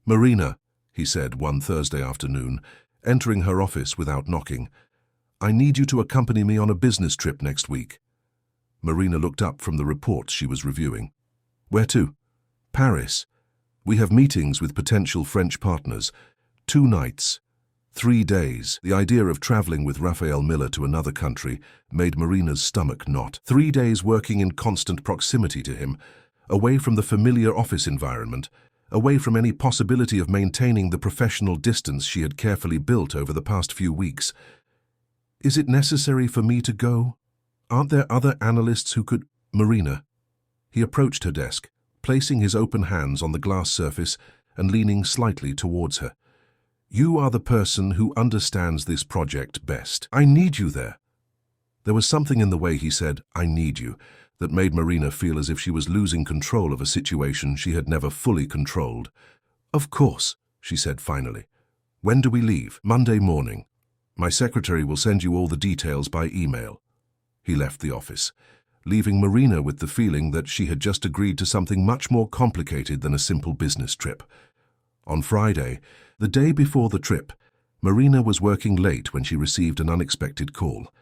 "Marina," he said one Thursday afternoon, entering her office without knocking, "I need you to accompany me on a business trip next week." Marina looked up from the reports she was reviewing. "Where to?" "Paris. We have meetings with potential French partners. 2 nights. 3 days." The idea of traveling with Raphael Miller to another country made Marina's stomach knot. 3 days working in constant proximity to him, away from the familiar office environment, away from any possibility of maintaining the professional distance she had carefully built over the past few weeks. "Is it necessary for me to go? Aren't there other analysts who could—" "Marina." He approached her desk, placing his open hands on the glass surface and leaning slightly towards her. "You are the person who understands this project best. I need you there." There was something in the way he said, "I need you," that made Marina feel as if she was losing control of a situation she had never fully controlled. "Of course," she said finally. "When do we leave?" "Monday morning. My secretary will send you all the details by email." He left the office, leaving Marina with the feeling that she had just agreed to something much more complicated than a simple business trip. On Friday, the day before the trip, Marina was working late when she received an unexpected call.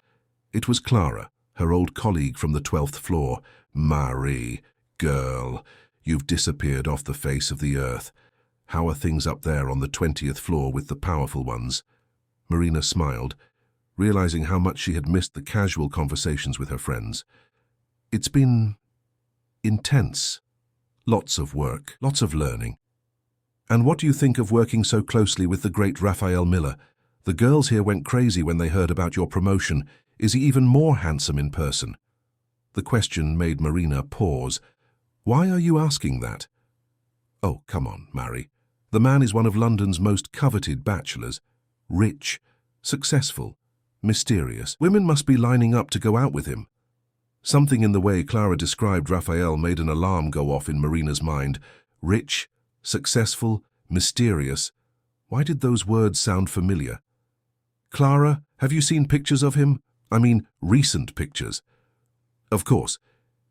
It was Clara, her old colleague from the 12th floor. "Marie, girl, you've disappeared off the face of the earth. How are things up there on the 20th floor with the powerful ones?" Marina smiled, realizing how much she had missed the casual conversations with her friends. "It's been intense. Lots of work, lots of learning." "And what do you think of working so closely with the great Raphael Miller? The girls here went crazy when they heard about your promotion. Is he even more handsome in person?" The question made Marina pause. "Why are you asking that?" "Oh, come on, Marie. The man is one of London's most coveted bachelors. Rich, successful, mysterious. Women must be lining up to go out with him." Something in the way Clara described Raphael made an alarm go off in Marina's mind. Rich, successful, mysterious. Why did those words sound familiar? "Clara, have you seen pictures of him? I mean, recent pictures." "Of course.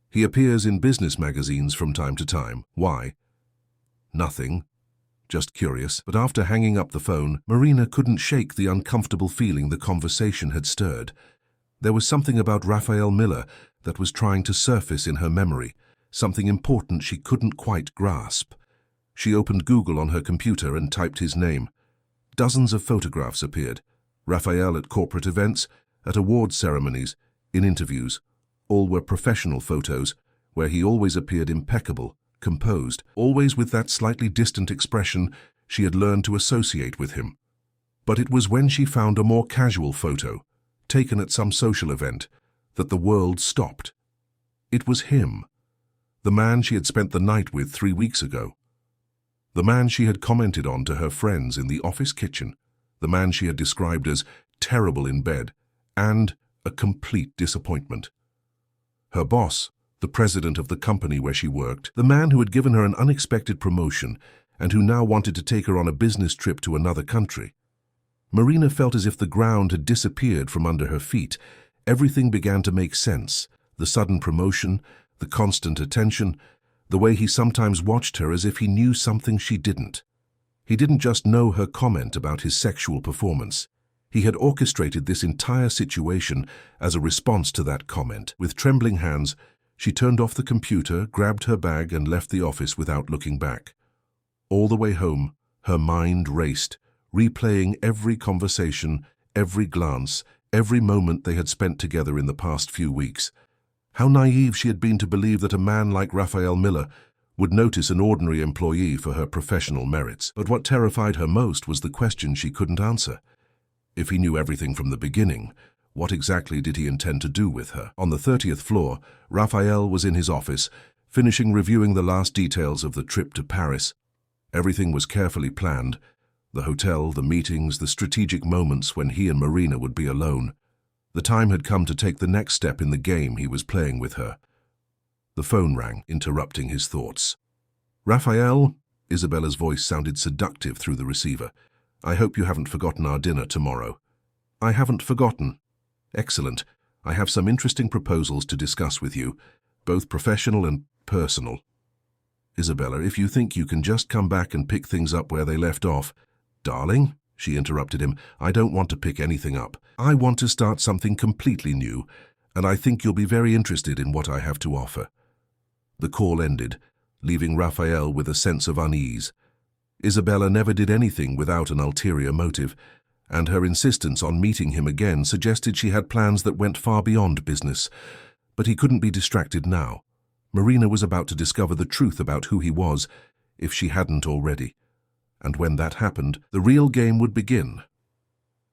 He appears in business magazines from time to time. Why?" "Nothing. Just curious." But after hanging up the phone, Marina couldn't shake the uncomfortable feeling the conversation had stirred. There was something about Raphael Miller that was trying to surface in her memory, something important she couldn't quite grasp. She opened Google on her computer and typed his name. Dozens of photographs appeared. Raphael at corporate events, at awards ceremonies, in interviews. All were professional photos, where he always appeared impeccable, composed, always with that slightly distant expression she had learned to associate with him. But it was when she found a more casual photo, taken at some social event, that the world stopped. It was him, the man she had spent the night with 3 weeks ago. The man she had commented on to her friends in the office kitchen, the man she had described as terrible in bed, and a complete disappointment. Her boss, the president of the company where she worked, the man who had given her an unexpected promotion and who now wanted to take her on a business trip to another country. Marina felt as if the ground had disappeared from under her feet. Everything began to make sense. The sudden promotion, the constant attention, the way he sometimes watched her as if he knew something she didn't. He didn't just know her comment about his sexual performance. He had orchestrated this entire situation as a response to that comment. With trembling hands, she turned off the computer, grabbed her bag, and left the office without looking back. All the way home, her mind raced, replaying every conversation, every glance, every moment they had spent together in the past few weeks. How naive she had been to believe that a man like Raphael Miller would notice an ordinary employee for her professional merits. But what terrified her most was the question she couldn't answer. If he knew everything from the beginning, what exactly did he intend to do with her? On the 30th floor, Raphael was in his office, finishing reviewing the last details of the trip to Paris. Everything was carefully planned. The hotel, the meetings, the strategic moments when he and Marina would be alone. The time had come to take the next step in the game he was playing with her. The phone rang, interrupting his thoughts. "Raphael?" Isabella's voice sounded seductive through the receiver. "I hope you haven't forgotten our dinner tomorrow." "I haven't forgotten." "Excellent. I have some interesting proposals to discuss with you, both professional and personal. Isabella, if you think you can just come back and pick things up where they left off. Darling, she interrupted him, I don't want to pick anything up. I want to start something completely new, and I think you'll be very interested in what I have to offer. The call ended, leaving Raphael with a sense of unease. Isabella never did anything without an ulterior motive, and her insistence on meeting him again suggested she had plans that went far beyond business. But he couldn't be distracted now. Marina was about to discover the truth about who he was, if she hadn't already. And when that happened, the real game would begin.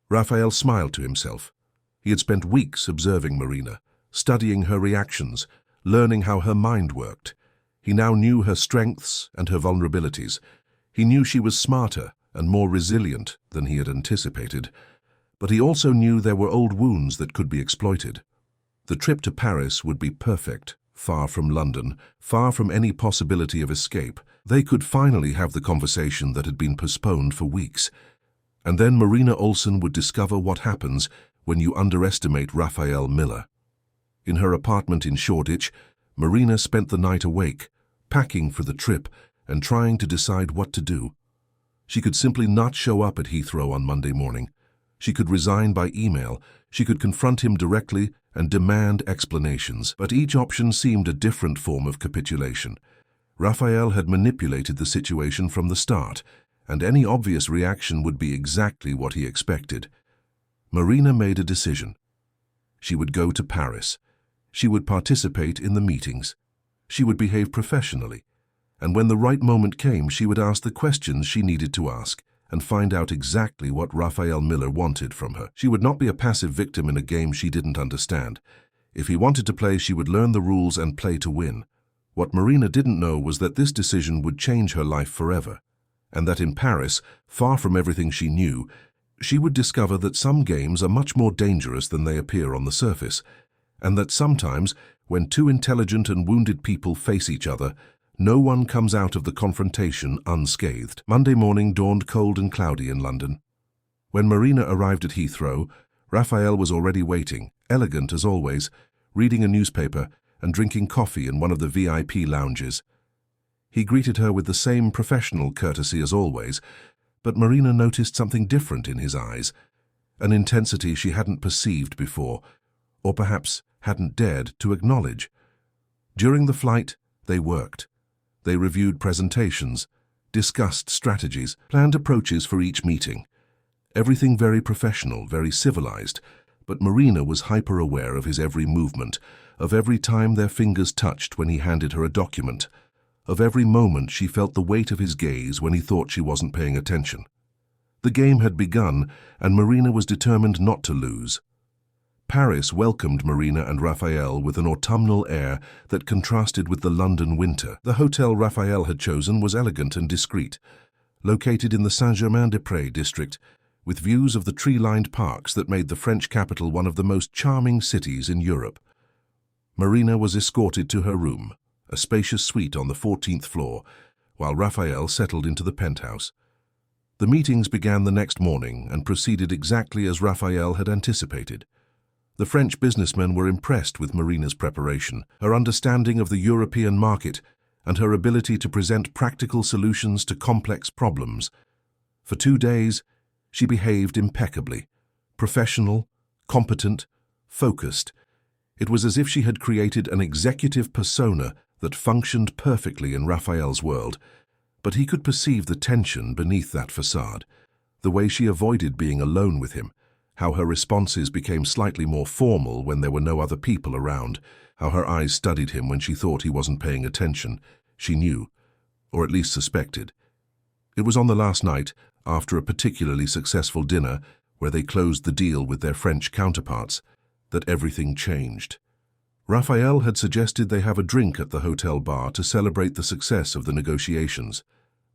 Raphael smiled to himself. He had spent weeks observing Marina, studying her reactions, learning how her mind worked. He now knew her strengths and her vulnerabilities. He knew she was smarter and more resilient than he had anticipated. But he also knew there were old wounds that could be exploited. The trip to Paris would be perfect, far from London, far from any possibility of escape. They could finally have the conversation that had been postponed for weeks. And then Marina Olsen would discover what happens when you underestimate Raphael Miller. In her apartment in Shoreditch, Marina spent the night awake, packing for the trip and trying to decide what to do. She could simply not show up at Heathrow on Monday morning. She could resign by email. She could confront him directly and demand explanations. But each option seemed a different form of capitulation. Raphael had manipulated the situation from the start, and any obvious reaction would be exactly what he expected. Marina made a decision. She would go to Paris. She would participate in the meetings. She would behave professionally. And when the right moment came, she would ask the questions she needed to ask and find out exactly what Raphael Miller wanted from her. She would not be a passive victim in a game she didn't understand. If he wanted to play, she would learn the rules and play to win. What Marina didn't know was that this decision would change her life forever, and that in Paris, far from everything she knew, she would discover that some games are much more dangerous than they appear on the surface, and that sometimes, when two intelligent and wounded people face each other, no one comes out of the confrontation unscathed. Monday morning dawned cold and cloudy in London. When Marina arrived at Heathrow, Raphael was already waiting, elegant as always, reading a newspaper and drinking coffee in one of the VIP lounges. He greeted her with the same professional courtesy as always, but Marina noticed something different in his eyes, an intensity she hadn't perceived before, or perhaps hadn't dared to acknowledge. During the flight, they worked. They reviewed presentations, discussed strategies, planned approaches for each meeting. Everything very professional, very civilized, but Marina was hyper-aware of his every movement, of every time their fingers touched when he handed her a document, of every moment she felt the weight of his gaze when he thought she wasn't paying attention. The game had begun, and Marina was determined not to lose. Paris welcomed Marina and Raphael with an autumnal air that contrasted with the London winter. The hotel Raphael had chosen was elegant and discreet, located in the Saint-Germain-des-Prés district, with views of the tree-lined parks that made the French capital one of the most charming cities in Europe. Marina was escorted to her room, a spacious suite on the 14th floor, while Raphael settled into the penthouse. The meetings began the next morning and proceeded exactly as Raphael had anticipated. The French businessmen were impressed with Marina's preparation, her understanding of the European market, and her ability to present practical solutions to complex problems. For 2 days, she behaved impeccably, professional, competent, focused. It was as if she had created an executive persona that functioned perfectly in Raphael's world, but he could perceive the tension beneath that facade, the way she avoided being alone with him, how her responses became slightly more formal when there were no other people around, how her eyes studied him when she thought he wasn't paying attention. She knew, or at least suspected. It was on the last night, after a particularly successful dinner, where they closed the deal with their French counterparts, that everything changed. Raphael had suggested they have a drink at the hotel bar to celebrate the success of the negotiations.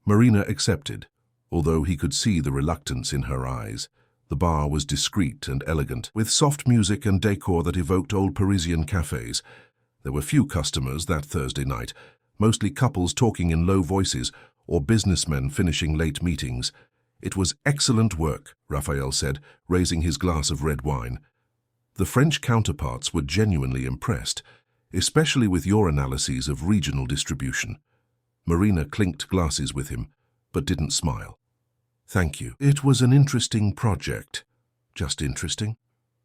Marina accepted, although he could see the reluctance in her eyes. The bar was discreet and elegant, with soft music and decor that evoked old Parisian cafes. There were few customers that Thursday night, mostly couples talking in low voices or businessmen finishing late meetings. It was excellent work, Raphael said, raising his glass of red wine. The French counterparts were genuinely impressed, especially with your analyses of regional distribution. Marina clinked glasses with him, but didn't smile. Thank you. It was an interesting project. Just interesting?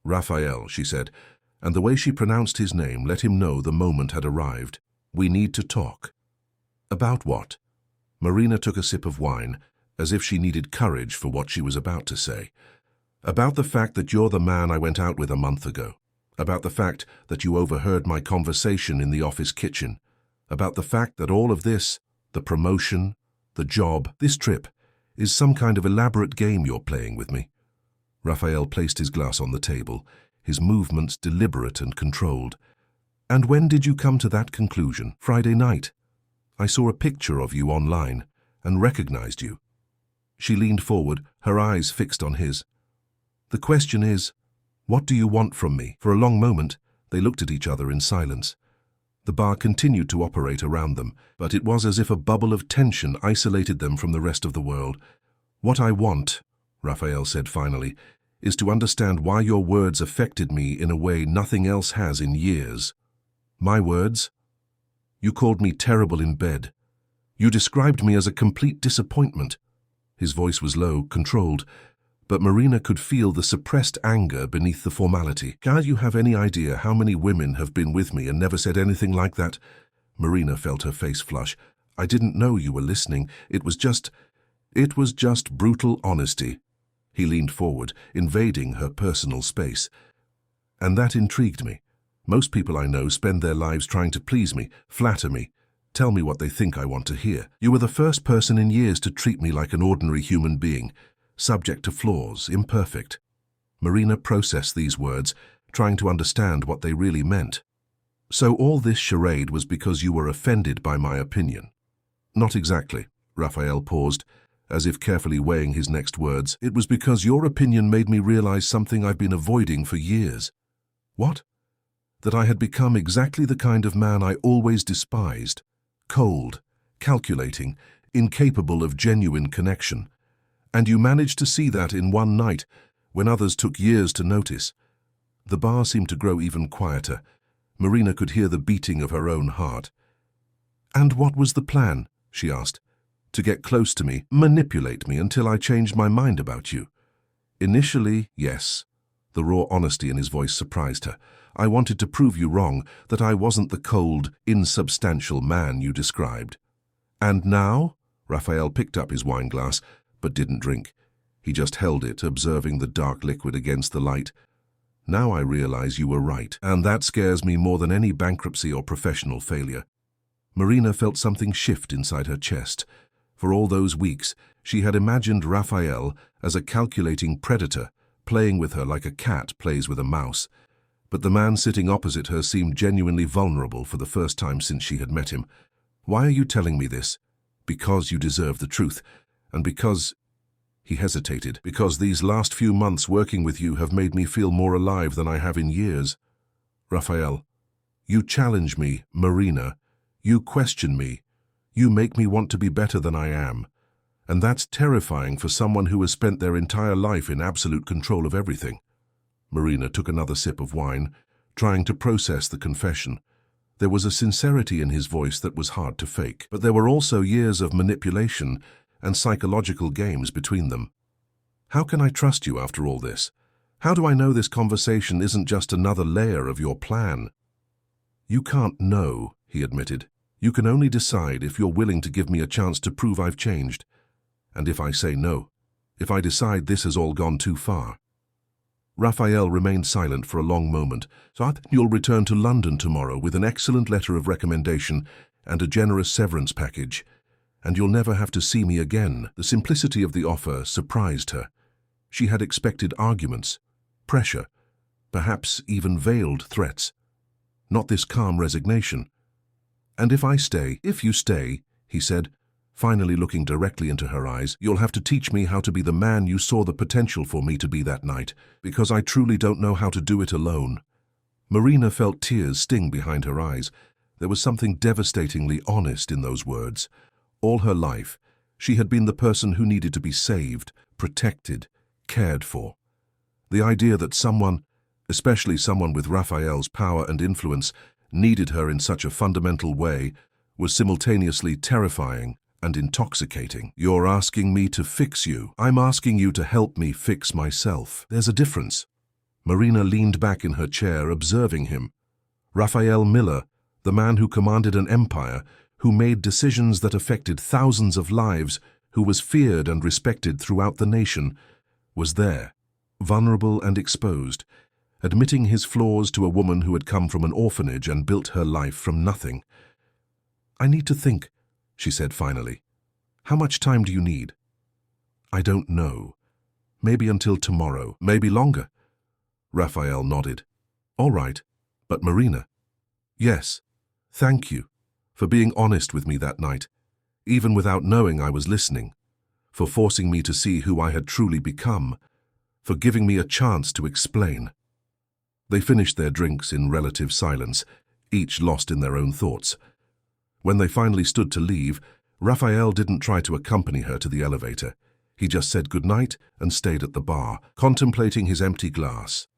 Raphael, she said, and the way she pronounced his name let him know the moment had arrived. We need to talk. About what? Marina took a sip of wine, as if she needed courage for what she was about to say. About the fact that you're the man I went out with a month ago. About the fact that you overheard my conversation in the office kitchen. About the fact that all of this, the promotion, the job, this trip, is some kind of elaborate game you're playing with me. Raphael placed his glass on the table, his movements deliberate and controlled. And when did you come to that conclusion? Friday night. I saw a picture of you online and recognized you. She leaned forward, her eyes fixed on his. The question is, what do you want from me? For a long moment, they looked at each other in silence. The bar continued to operate around them, but it was as if a bubble of tension isolated them from the rest of the world. What I want, Raphael said finally, is to understand why your words affected me in a way nothing else has in years. My words? You called me terrible in bed. You described me as a complete disappointment. His voice was low, controlled, but Marina could feel the suppressed anger beneath the formality. Can't you have any idea how many women have been with me and never said anything like that? Marina felt her face flush. I didn't know you were listening. It was just brutal honesty. He leaned forward, invading her personal space. And that intrigued me. Most people I know spend their lives trying to please me, flatter me, tell me what they think I want to hear. You were the first person in years to treat me like an ordinary human being, subject to flaws, imperfect. Marina processed these words, trying to understand what they really meant. So all this charade was because you were offended by my opinion? Not exactly. Raphael paused, as if carefully weighing his next words. It was because your opinion made me realize something I've been avoiding for years. What? That I had become exactly the kind of man I always despised. Cold, calculating, incapable of genuine connection. And you managed to see that in one night, when others took years to notice. The bar seemed to grow even quieter. Marina could hear the beating of her own heart. And what was the plan? She asked. To get close to me, manipulate me until I changed my mind about you. Initially, yes. The raw honesty in his voice surprised her. I wanted to prove you wrong, that I wasn't the cold, insubstantial man you described. And now? Raphael picked up his wineglass, but didn't drink. He just held it, observing the dark liquid against the light. Now I realize you were right, and that scares me more than any bankruptcy or professional failure. Marina felt something shift inside her chest. For all those weeks, she had imagined Raphael as a calculating predator, playing with her like a cat plays with a mouse. But the man sitting opposite her seemed genuinely vulnerable for the first time since she had met him. Why are you telling me this? Because you deserve the truth. And because, he hesitated, because these last few months working with you have made me feel more alive than I have in years. Raphael, you challenge me, Marina. You question me. You make me want to be better than I am. And that's terrifying for someone who has spent their entire life in absolute control of everything. Marina took another sip of wine, trying to process the confession. There was a sincerity in his voice that was hard to fake, but there were also years of manipulation and psychological games between them. How can I trust you after all this? How do I know this conversation isn't just another layer of your plan? You can't know, he admitted. You can only decide if you're willing to give me a chance to prove I've changed. And if I say no, if I decide this has all gone too far. Raphael remained silent for a long moment. So you'll return to London tomorrow with an excellent letter of recommendation and a generous severance package. And you'll never have to see me again. The simplicity of the offer surprised her. She had expected arguments, pressure, perhaps even veiled threats. Not this calm resignation. And if you stay, he said, finally looking directly into her eyes, you'll have to teach me how to be the man you saw the potential for me to be that night, because I truly don't know how to do it alone. Marina felt tears sting behind her eyes. There was something devastatingly honest in those words. All her life, she had been the person who needed to be saved, protected, cared for. The idea that someone, especially someone with Raphael's power and influence needed her in such a fundamental way, was simultaneously terrifying and intoxicating. "You're asking me to fix you. I'm asking you to help me fix myself. There's a difference." Marina leaned back in her chair, observing him. Raphael Miller, the man who commanded an empire, who made decisions that affected thousands of lives, who was feared and respected throughout the nation, was there, vulnerable and exposed, admitting his flaws to a woman who had come from an orphanage and built her life from nothing. "I need to think," she said finally. "How much time do you need?" "I don't know. Maybe until tomorrow, maybe longer." Raphael nodded. "All right, but Marina." "Yes, thank you for being honest with me that night, even without knowing I was listening, for forcing me to see who I had truly become, for giving me a chance to explain." They finished their drinks in relative silence, each lost in their own thoughts. When they finally stood to leave, Raphael didn't try to accompany her to the elevator. He just said goodnight and stayed at the bar, contemplating his empty glass.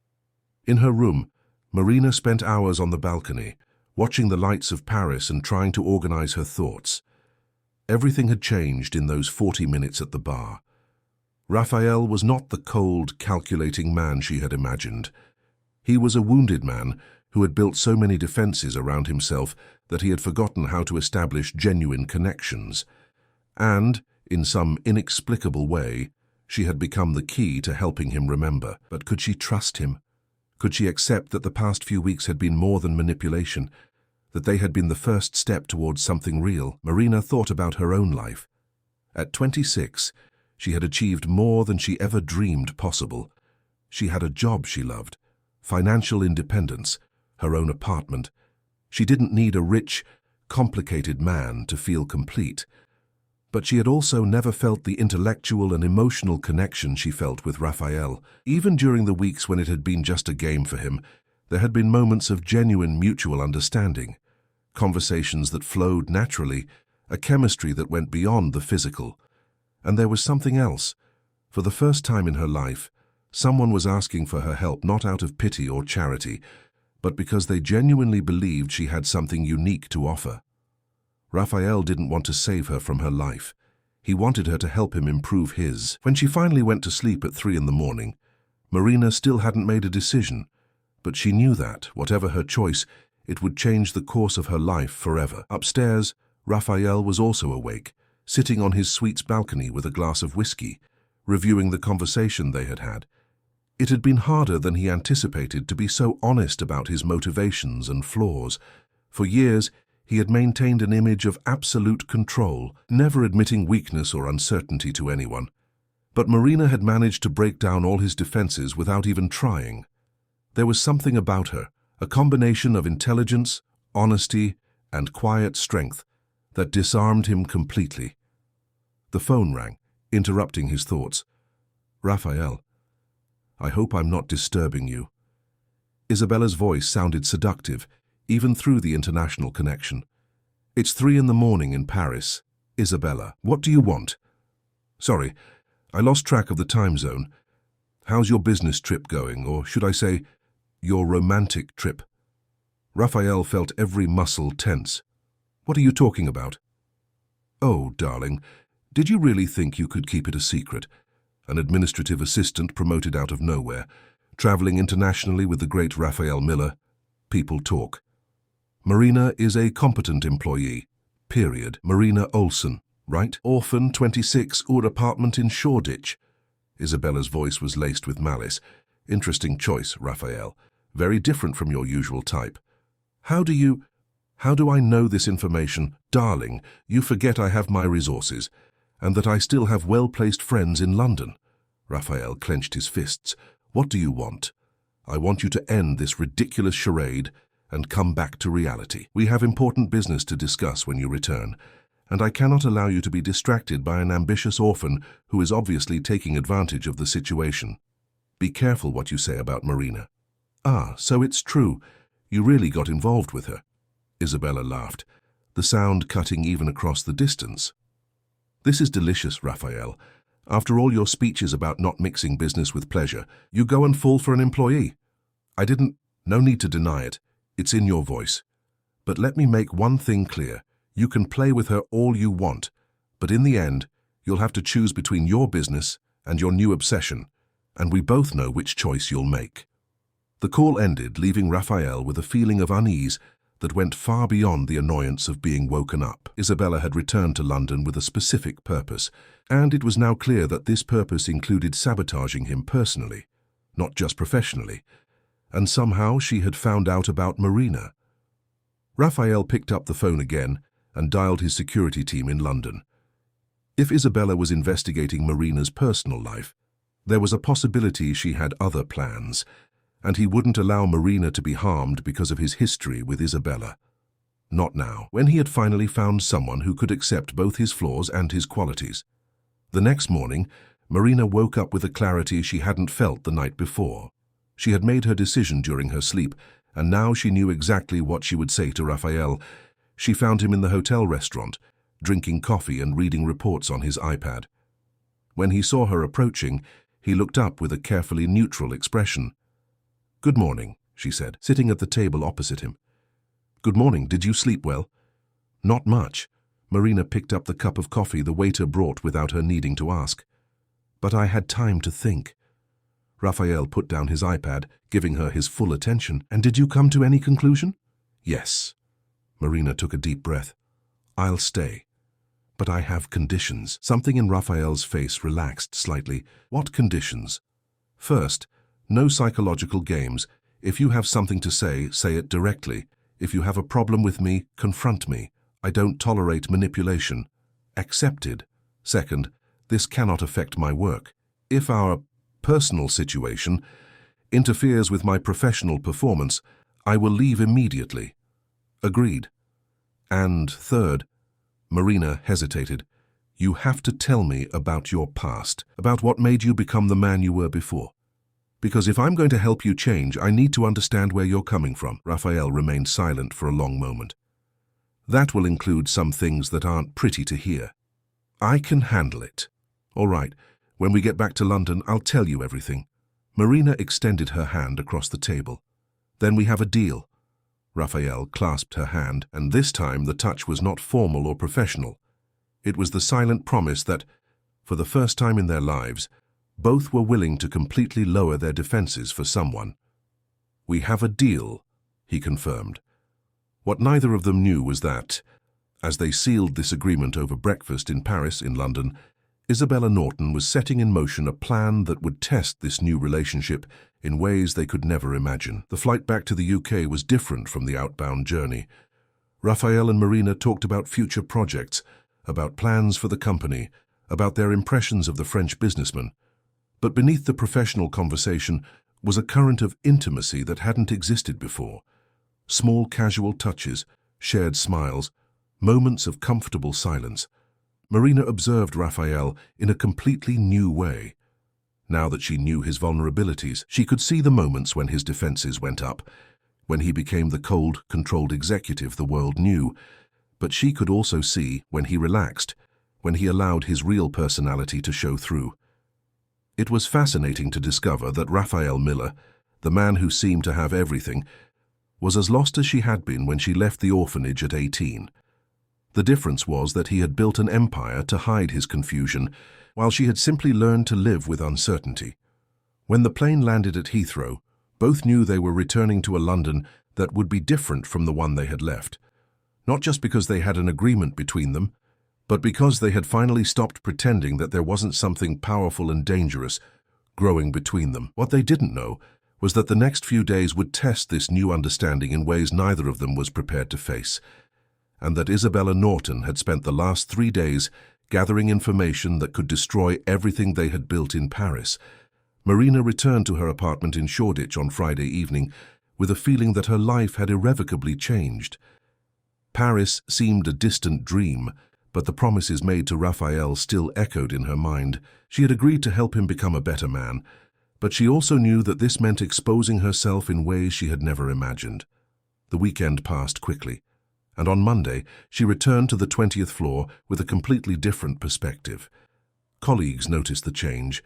In her room, Marina spent hours on the balcony, watching the lights of Paris and trying to organize her thoughts. Everything had changed in those 40 minutes at the bar. Raphael was not the cold, calculating man she had imagined. He was a wounded man who had built so many defenses around himself that he had forgotten how to establish genuine connections. And, in some inexplicable way, she had become the key to helping him remember. But could she trust him? Could she accept that the past few weeks had been more than manipulation, that they had been the first step towards something real? Marina thought about her own life. At 26, she had achieved more than she ever dreamed possible. She had a job she loved, financial independence, her own apartment. She didn't need a rich, complicated man to feel complete. But she had also never felt the intellectual and emotional connection she felt with Raphael. Even during the weeks when it had been just a game for him, there had been moments of genuine mutual understanding, conversations that flowed naturally, a chemistry that went beyond the physical. And there was something else. For the first time in her life, someone was asking for her help not out of pity or charity, but because they genuinely believed she had something unique to offer. Raphael didn't want to save her from her life. He wanted her to help him improve his. When she finally went to sleep at 3 in the morning, Marina still hadn't made a decision, but she knew that, whatever her choice, it would change the course of her life forever. Upstairs, Raphael was also awake, sitting on his suite's balcony with a glass of whiskey, reviewing the conversation they had had. It had been harder than he anticipated to be so honest about his motivations and flaws. For years, he had maintained an image of absolute control, never admitting weakness or uncertainty to anyone. But Marina had managed to break down all his defenses without even trying. There was something about her, a combination of intelligence, honesty, and quiet strength, that disarmed him completely. The phone rang, interrupting his thoughts. "Raphael, I hope I'm not disturbing you." Isabella's voice sounded seductive, even through the international connection. "It's 3 in the morning in Paris. Isabella, what do you want?" "Sorry, I lost track of the time zone. How's your business trip going, or should I say, your romantic trip?" Raphael felt every muscle tense. "What are you talking about?" "Oh, darling, did you really think you could keep it a secret? An administrative assistant promoted out of nowhere, traveling internationally with the great Raphael Miller. People talk. Marina is a competent employee. Period. Marina Olsen, right? Orphan, 26, Ur apartment in Shoreditch." Isabella's voice was laced with malice. "Interesting choice, Raphael. Very different from your usual type. How do I know this information? Darling, you forget I have my resources, and that I still have well-placed friends in London." Raphael clenched his fists. "What do you want? I want you to end this ridiculous charade and come back to reality. We have important business to discuss when you return, and I cannot allow you to be distracted by an ambitious orphan who is obviously taking advantage of the situation. Be careful what you say about Marina." "Ah, so it's true. You really got involved with her." Isabella laughed, the sound cutting even across the distance. "This is delicious, Raphael. After all your speeches about not mixing business with pleasure, you go and fall for an employee. I didn't. No need to deny it. It's in your voice. But let me make one thing clear. You can play with her all you want, but in the end, you'll have to choose between your business and your new obsession, and we both know which choice you'll make. The call ended, leaving Raphael with a feeling of unease that went far beyond the annoyance of being woken up. Isabella had returned to London with a specific purpose, and it was now clear that this purpose included sabotaging him personally, not just professionally, and somehow she had found out about Marina. Raphael picked up the phone again and dialed his security team in London. If Isabella was investigating Marina's personal life, there was a possibility she had other plans, and he wouldn't allow Marina to be harmed because of his history with Isabella. Not now, when he had finally found someone who could accept both his flaws and his qualities. The next morning, Marina woke up with a clarity she hadn't felt the night before. She had made her decision during her sleep, and now she knew exactly what she would say to Raphael. She found him in the hotel restaurant, drinking coffee and reading reports on his iPad. When he saw her approaching, he looked up with a carefully neutral expression. "Good morning," she said, sitting at the table opposite him. "Good morning. Did you sleep well?" "Not much." Marina picked up the cup of coffee the waiter brought without her needing to ask. "But I had time to think." Raphael put down his iPad, giving her his full attention. "And did you come to any conclusion?" "Yes." Marina took a deep breath. "I'll stay. But I have conditions." Something in Raphael's face relaxed slightly. "What conditions?" "First, no psychological games. If you have something to say, say it directly. If you have a problem with me, confront me. I don't tolerate manipulation." "Accepted." "Second, this cannot affect my work. If our personal situation interferes with my professional performance, I will leave immediately." "Agreed." "And third," Marina hesitated, "you have to tell me about your past, about what made you become the man you were before. Because if I'm going to help you change, I need to understand where you're coming from." Raphael remained silent for a long moment. "That will include some things that aren't pretty to hear." "I can handle it." "All right. When we get back to London, I'll tell you everything." Marina extended her hand across the table. "Then we have a deal." Raphael clasped her hand, and this time the touch was not formal or professional. It was the silent promise that, for the first time in their lives, both were willing to completely lower their defenses for someone. "We have a deal," he confirmed. What neither of them knew was that, as they sealed this agreement over breakfast in Paris, in London, Isabella Norton was setting in motion a plan that would test this new relationship in ways they could never imagine. The flight back to the UK was different from the outbound journey. Raphael and Marina talked about future projects, about plans for the company, about their impressions of the French businessman. But beneath the professional conversation was a current of intimacy that hadn't existed before. Small casual touches, shared smiles, moments of comfortable silence. Marina observed Raphael in a completely new way. Now that she knew his vulnerabilities, she could see the moments when his defenses went up, when he became the cold, controlled executive the world knew. But she could also see when he relaxed, when he allowed his real personality to show through. It was fascinating to discover that Raphael Miller, the man who seemed to have everything, was as lost as she had been when she left the orphanage at 18. The difference was that he had built an empire to hide his confusion, while she had simply learned to live with uncertainty. When the plane landed at Heathrow, both knew they were returning to a London that would be different from the one they had left. Not just because they had an agreement between them, but because they had finally stopped pretending that there wasn't something powerful and dangerous growing between them. What they didn't know was that the next few days would test this new understanding in ways neither of them was prepared to face, and that Isabella Norton had spent the last 3 days gathering information that could destroy everything they had built in Paris. Marina returned to her apartment in Shoreditch on Friday evening with a feeling that her life had irrevocably changed. Paris seemed a distant dream, but the promises made to Raphael still echoed in her mind. She had agreed to help him become a better man, but she also knew that this meant exposing herself in ways she had never imagined. The weekend passed quickly, and on Monday she returned to the 20th floor with a completely different perspective. Colleagues noticed the change.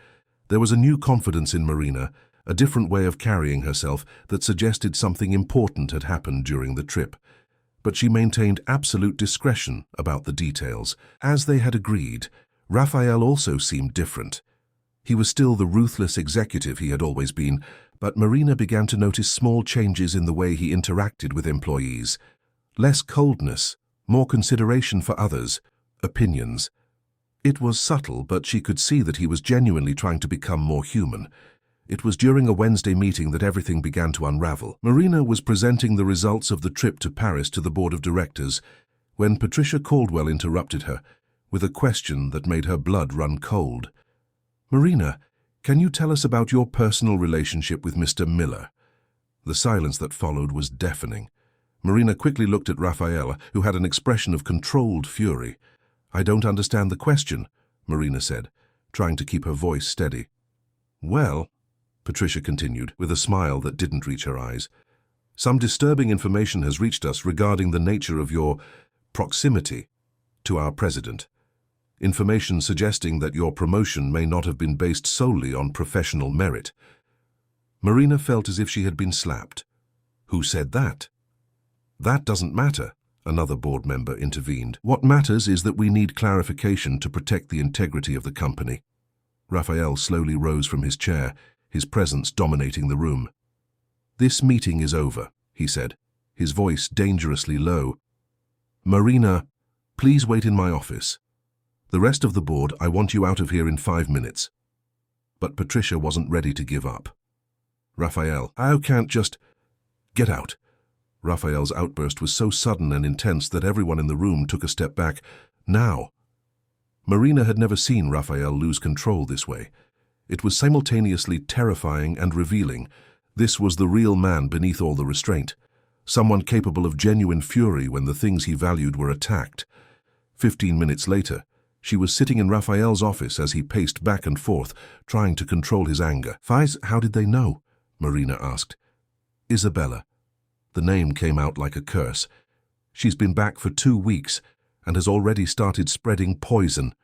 There was a new confidence in Marina, a different way of carrying herself that suggested something important had happened during the trip. But she maintained absolute discretion about the details. As they had agreed, Raphael also seemed different. He was still the ruthless executive he had always been, but Marina began to notice small changes in the way he interacted with employees. Less coldness, more consideration for others, opinions. It was subtle, but she could see that he was genuinely trying to become more human. It was during a Wednesday meeting that everything began to unravel. Marina was presenting the results of the trip to Paris to the board of directors when Patricia Caldwell interrupted her with a question that made her blood run cold. "Marina, can you tell us about your personal relationship with Mr. Miller?" The silence that followed was deafening. Marina quickly looked at Raphael, who had an expression of controlled fury. "I don't understand the question," Marina said, trying to keep her voice steady. "Well," Patricia continued, with a smile that didn't reach her eyes, "some disturbing information has reached us regarding the nature of your proximity to our president. Information suggesting that your promotion may not have been based solely on professional merit." Marina felt as if she had been slapped. "Who said that?" "That doesn't matter," another board member intervened. "What matters is that we need clarification to protect the integrity of the company." Raphael slowly rose from his chair, his presence dominating the room. "This meeting is over," he said, his voice dangerously low. "Marina, please wait in my office. The rest of the board, I want you out of here in 5 minutes." But Patricia wasn't ready to give up. "Raphael, I can't just... Get out." Raphael's outburst was so sudden and intense that everyone in the room took a step back. "Now." Marina had never seen Raphael lose control this way. It was simultaneously terrifying and revealing. This was the real man beneath all the restraint, someone capable of genuine fury when the things he valued were attacked. 15 minutes later, she was sitting in Raphael's office as he paced back and forth, trying to control his anger. "How did they know?" Marina asked. "Isabella." The name came out like a curse. "She's been back for 2 weeks and has already started spreading poison."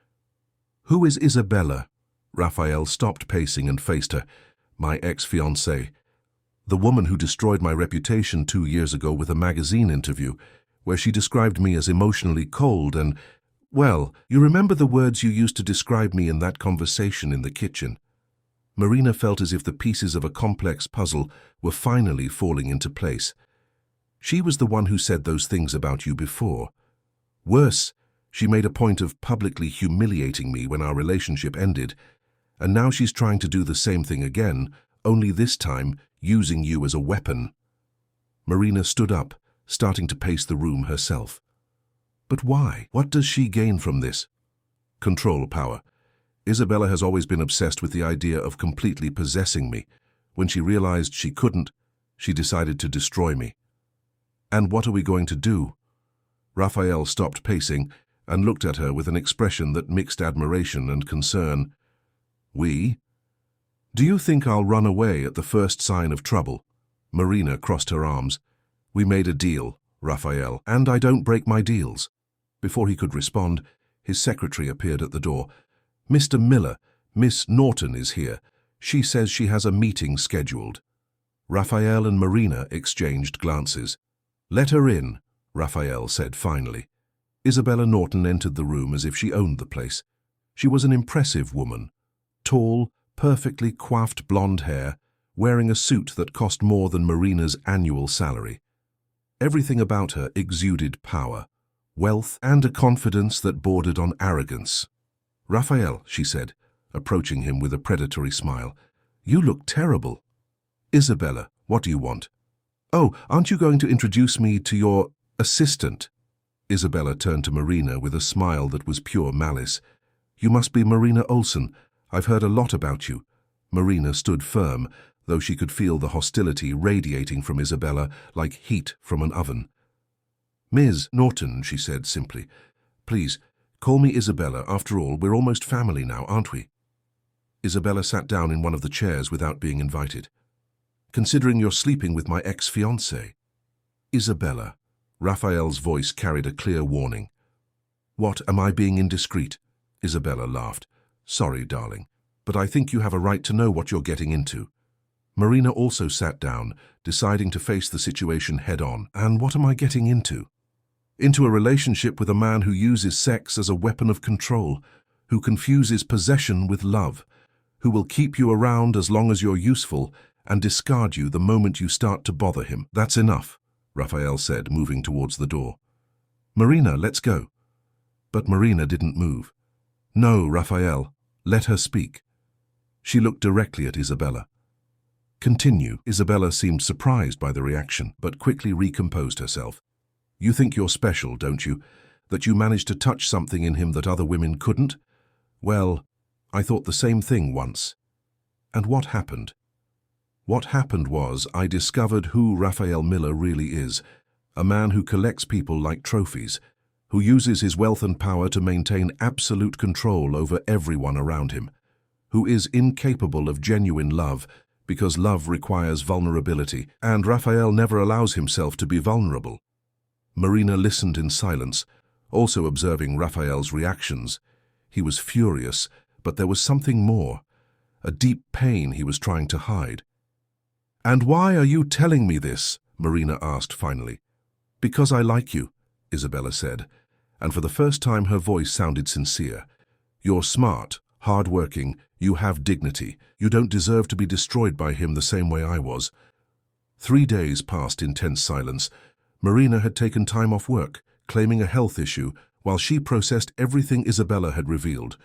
"Who is Isabella?" Raphael stopped pacing and faced her. "My ex-fiancée. The woman who destroyed my reputation 2 years ago with a magazine interview, where she described me as emotionally cold and, well, you remember the words you used to describe me in that conversation in the kitchen." Marina felt as if the pieces of a complex puzzle were finally falling into place. "She was the one who said those things about you before. Worse, she made a point of publicly humiliating me when our relationship ended, and now she's trying to do the same thing again, only this time using you as a weapon." Marina stood up, starting to pace the room herself. "But why? What does she gain from this?" "Control power. Isabella has always been obsessed with the idea of completely possessing me. When she realized she couldn't, she decided to destroy me." "And what are we going to do?" Raphael stopped pacing and looked at her with an expression that mixed admiration and concern. "We? Do you think I'll run away at the first sign of trouble?" Marina crossed her arms. "We made a deal, Raphael, and I don't break my deals." Before he could respond, his secretary appeared at the door. "Mr. Miller, Miss Norton is here. She says she has a meeting scheduled." Raphael and Marina exchanged glances. "Let her in," Raphael said finally. Isabella Norton entered the room as if she owned the place. She was an impressive woman. Tall, perfectly coiffed blonde hair, wearing a suit that cost more than Marina's annual salary. Everything about her exuded power, wealth, and a confidence that bordered on arrogance. "Raphael," she said, approaching him with a predatory smile, "you look terrible." "Isabella, what do you want?" "Oh, aren't you going to introduce me to your assistant?" Isabella turned to Marina with a smile that was pure malice. "You must be Marina Olsen. I've heard a lot about you." Marina stood firm, though she could feel the hostility radiating from Isabella like heat from an oven. "Ms. Norton," she said simply, "please, call me Isabella. After all, we're almost family now, aren't we?" Isabella sat down in one of the chairs without being invited. "Considering you're sleeping with my ex-fiancée." "Isabella." Raphael's voice carried a clear warning. "What, am I being indiscreet?" Isabella laughed. "Sorry, darling, but I think you have a right to know what you're getting into." Marina also sat down, deciding to face the situation head-on. And what am I getting into? Into a relationship with a man who uses sex as a weapon of control, who confuses possession with love, who will keep you around as long as you're useful and discard you the moment you start to bother him. That's enough, Raphael said, moving towards the door. Marina, let's go. But Marina didn't move. No, Raphael, let her speak. She looked directly at Isabella. Continue. Isabella seemed surprised by the reaction, but quickly recomposed herself. You think you're special, don't you? That you managed to touch something in him that other women couldn't? Well, I thought the same thing once. And what happened? What happened was I discovered who Raphael Miller really is, a man who collects people like trophies, who uses his wealth and power to maintain absolute control over everyone around him, who is incapable of genuine love because love requires vulnerability, and Raphael never allows himself to be vulnerable. Marina listened in silence, also observing Raphael's reactions. He was furious, but there was something more, a deep pain he was trying to hide. And why are you telling me this? Marina asked finally. Because I like you, Isabella said, and for the first time her voice sounded sincere. You're smart, hard-working, you have dignity. You don't deserve to be destroyed by him the same way I was. 3 days passed in tense silence. Marina had taken time off work, claiming a health issue, while she processed everything Isabella had revealed.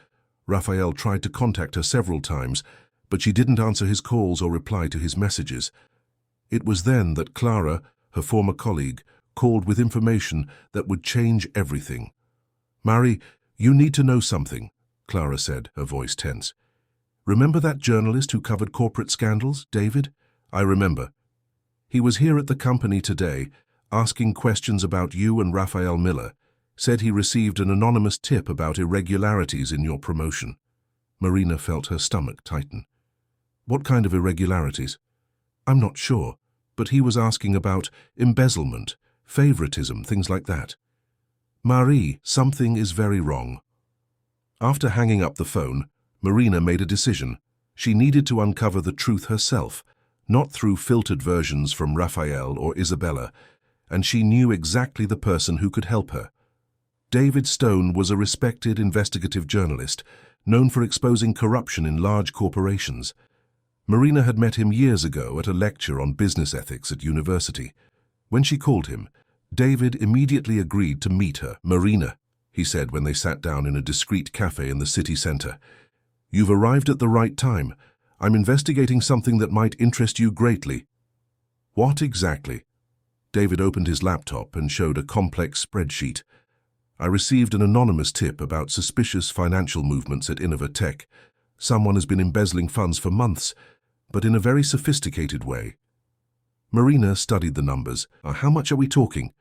Raphael tried to contact her several times, but she didn't answer his calls or reply to his messages. It was then that Clara, her former colleague, called with information that would change everything. Mary, you need to know something, Clara said, her voice tense. Remember that journalist who covered corporate scandals, David? I remember. He was here at the company today, asking questions about you and Raphael Miller. Said he received an anonymous tip about irregularities in your promotion. Marina felt her stomach tighten. What kind of irregularities? I'm not sure, but he was asking about embezzlement, favoritism, things like that. Marie, something is very wrong. After hanging up the phone, Marina made a decision. She needed to uncover the truth herself, not through filtered versions from Raphael or Isabella, and she knew exactly the person who could help her. David Stone was a respected investigative journalist, known for exposing corruption in large corporations. Marina had met him years ago at a lecture on business ethics at university. When she called him, David immediately agreed to meet her. Marina, he said when they sat down in a discreet cafe in the city center. You've arrived at the right time. I'm investigating something that might interest you greatly. What exactly? David opened his laptop and showed a complex spreadsheet. I received an anonymous tip about suspicious financial movements at Innovatech. Someone has been embezzling funds for months, but in a very sophisticated way. Marina studied the numbers. How much are we talking?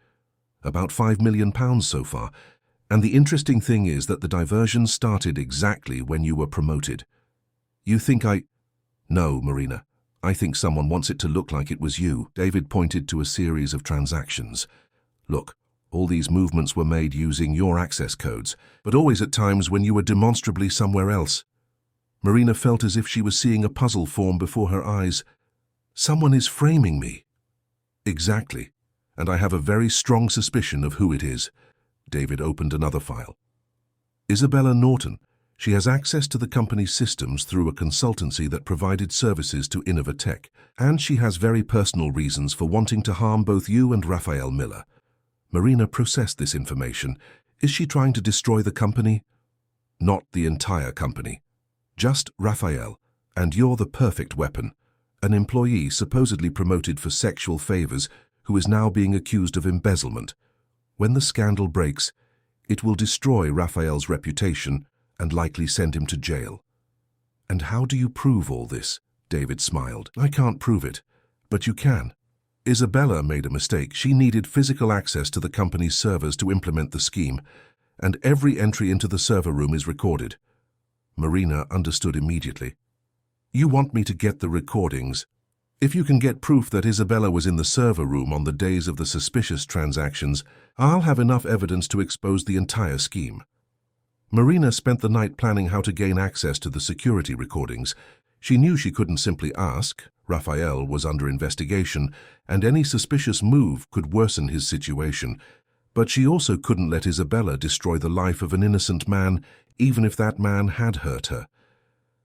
About £5 million so far. And the interesting thing is that the diversion started exactly when you were promoted. You think No, Marina. I think someone wants it to look like it was you. David pointed to a series of transactions. Look, all these movements were made using your access codes, but always at times when you were demonstrably somewhere else. Marina felt as if she was seeing a puzzle form before her eyes. Someone is framing me. Exactly, and I have a very strong suspicion of who it is. David opened another file. Isabella Norton. She has access to the company's systems through a consultancy that provided services to Innovatech, and she has very personal reasons for wanting to harm both you and Raphael Miller. Marina processed this information. Is she trying to destroy the company? Not the entire company. Just Raphael, and you're the perfect weapon. An employee supposedly promoted for sexual favors who is now being accused of embezzlement. When the scandal breaks, it will destroy Raphael's reputation and likely send him to jail. And how do you prove all this? David smiled. I can't prove it, but you can. Isabella made a mistake. She needed physical access to the company's servers to implement the scheme, and every entry into the server room is recorded. Marina understood immediately. You want me to get the recordings? If you can get proof that Isabella was in the server room on the days of the suspicious transactions, I'll have enough evidence to expose the entire scheme. Marina spent the night planning how to gain access to the security recordings. She knew she couldn't simply ask, Raphael was under investigation, and any suspicious move could worsen his situation. But she also couldn't let Isabella destroy the life of an innocent man, even if that man had hurt her.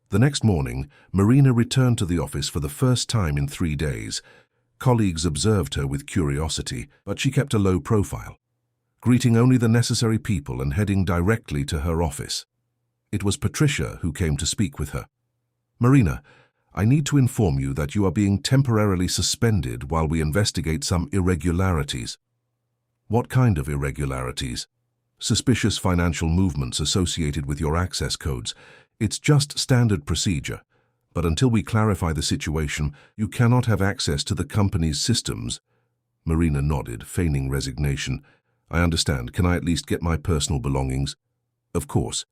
The next morning, Marina returned to the office for the first time in 3 days. Colleagues observed her with curiosity, but she kept a low profile, greeting only the necessary people and heading directly to her office. It was Patricia who came to speak with her. "Marina, I need to inform you that you are being temporarily suspended while we investigate some irregularities." "What kind of irregularities?" "Suspicious financial movements associated with your access codes. It's just standard procedure. But until we clarify the situation, you cannot have access to the company's systems." Marina nodded, feigning resignation. "I understand. Can I at least get my personal belongings?" "Of course,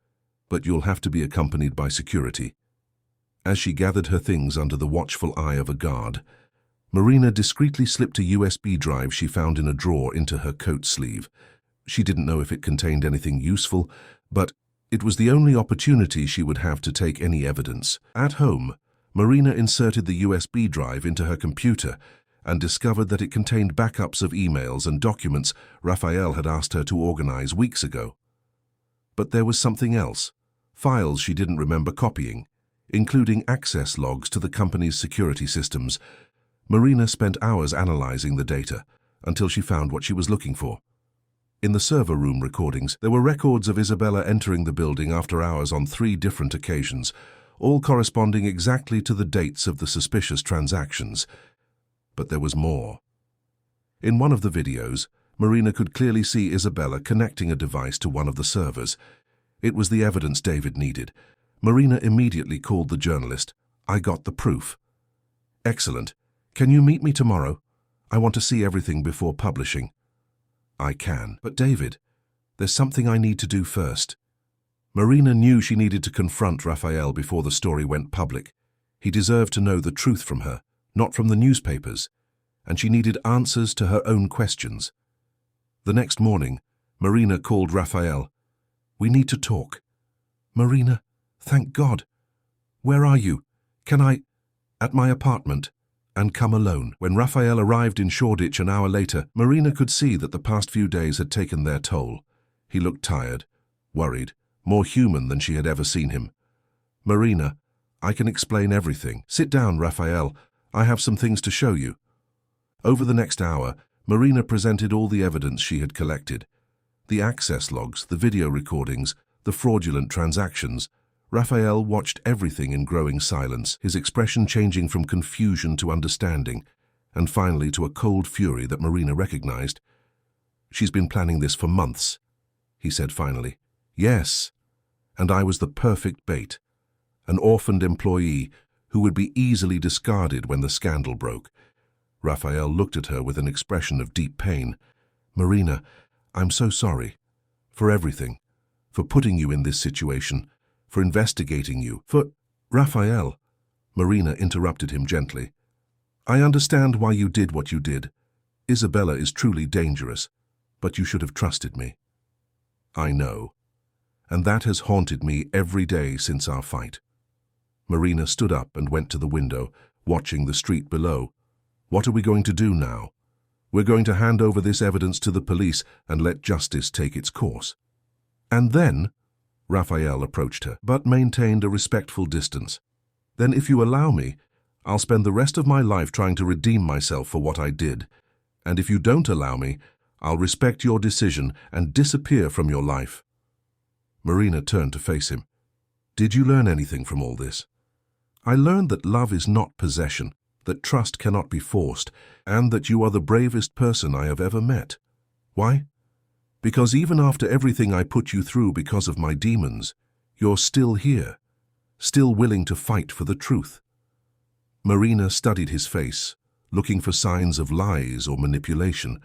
but you'll have to be accompanied by security." As she gathered her things under the watchful eye of a guard, Marina discreetly slipped a USB drive she found in a drawer into her coat sleeve. She didn't know if it contained anything useful, but it was the only opportunity she would have to take any evidence. At home, Marina inserted the USB drive into her computer and discovered that it contained backups of emails and documents Raphael had asked her to organize weeks ago. But there was something else, files she didn't remember copying, including access logs to the company's security systems. Marina spent hours analyzing the data until she found what she was looking for. In the server room recordings, there were records of Isabella entering the building after hours on 3 different occasions, all corresponding exactly to the dates of the suspicious transactions. But there was more. In one of the videos, Marina could clearly see Isabella connecting a device to one of the servers. It was the evidence David needed. Marina immediately called the journalist. "I got the proof." "Excellent. Can you meet me tomorrow? I want to see everything before publishing." "I can. But David, there's something I need to do first." Marina knew she needed to confront Raphael before the story went public. He deserved to know the truth from her, not from the newspapers, and she needed answers to her own questions. The next morning, Marina called Raphael. "We need to talk." "Marina, thank God. Where are you? Can I—" "At my apartment, and come alone." When Raphael arrived in Shoreditch an hour later, Marina could see that the past few days had taken their toll. He looked tired, worried, more human than she had ever seen him. "Marina, I can explain everything." "Sit down, Raphael. I have some things to show you." Over the next hour, Marina presented all the evidence she had collected. The access logs, the video recordings, the fraudulent transactions. Raphael watched everything in growing silence, his expression changing from confusion to understanding, and finally to a cold fury that Marina recognized. "She's been planning this for months," he said finally. "Yes, and I was the perfect bait, an orphaned employee who would be easily discarded when the scandal broke." Raphael looked at her with an expression of deep pain. "Marina, I'm so sorry. For everything. For putting you in this situation. For investigating you. For—" "Raphael," Marina interrupted him gently. "I understand why you did what you did. Isabella is truly dangerous, but you should have trusted me." "I know. And that has haunted me every day since our fight." Marina stood up and went to the window, watching the street below. "What are we going to do now? We're going to hand over this evidence to the police and let justice take its course." "And then—" Raphael approached her, but maintained a respectful distance. "Then if you allow me, I'll spend the rest of my life trying to redeem myself for what I did. And if you don't allow me, I'll respect your decision and disappear from your life." Marina turned to face him. "Did you learn anything from all this?" "I learned that love is not possession, that trust cannot be forced, and that you are the bravest person I have ever met." "Why?" "Because even after everything I put you through because of my demons, you're still here, still willing to fight for the truth." Marina studied his face, looking for signs of lies or manipulation.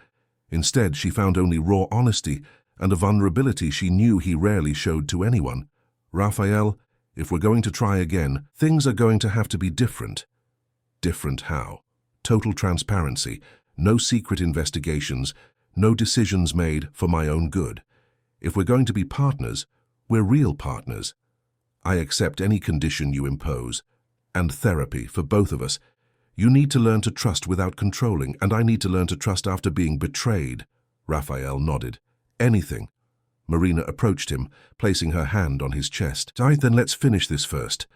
Instead, she found only raw honesty and a vulnerability she knew he rarely showed to anyone. "Raphael, if we're going to try again, things are going to have to be different." "Different how?" "Total transparency, no secret investigations, no decisions made for my own good. If we're going to be partners, we're real partners. I accept any condition you impose, and therapy for both of us. You need to learn to trust without controlling, and I need to learn to trust after being betrayed. Raphael nodded. Anything. Marina approached him, placing her hand on his chest. Then let's finish this first.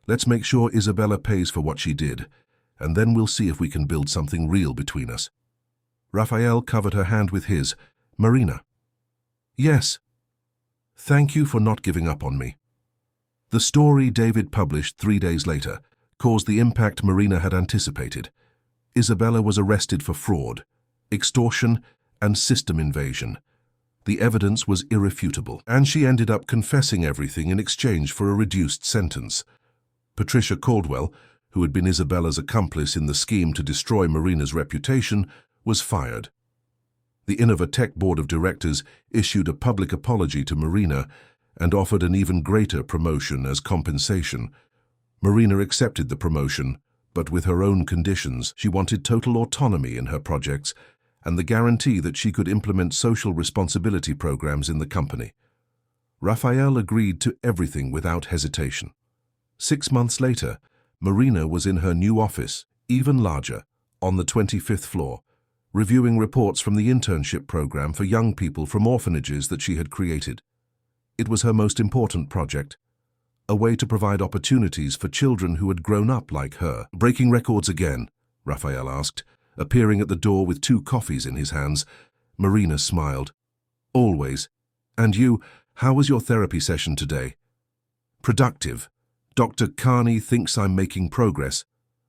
Let's make sure Isabella pays for what she did, and then we'll see if we can build something real between us. Raphael covered her hand with his. Marina. Yes. Thank you for not giving up on me. The story David published 3 days later caused the impact Marina had anticipated. Isabella was arrested for fraud, extortion, and system invasion. The evidence was irrefutable, and she ended up confessing everything in exchange for a reduced sentence. Patricia Caldwell, who had been Isabella's accomplice in the scheme to destroy Marina's reputation, was fired. The Innova Tech Board of Directors issued a public apology to Marina and offered an even greater promotion as compensation. Marina accepted the promotion, but with her own conditions. She wanted total autonomy in her projects and the guarantee that she could implement social responsibility programs in the company. Raphael agreed to everything without hesitation. 6 months later, Marina was in her new office, even larger, on the 25th floor, reviewing reports from the internship program for young people from orphanages that she had created. It was her most important project, a way to provide opportunities for children who had grown up like her. Breaking records again? Raphael asked, appearing at the door with 2 coffees in his hands. Marina smiled. Always. And you, how was your therapy session today? Productive. Dr. Carney thinks I'm making progress.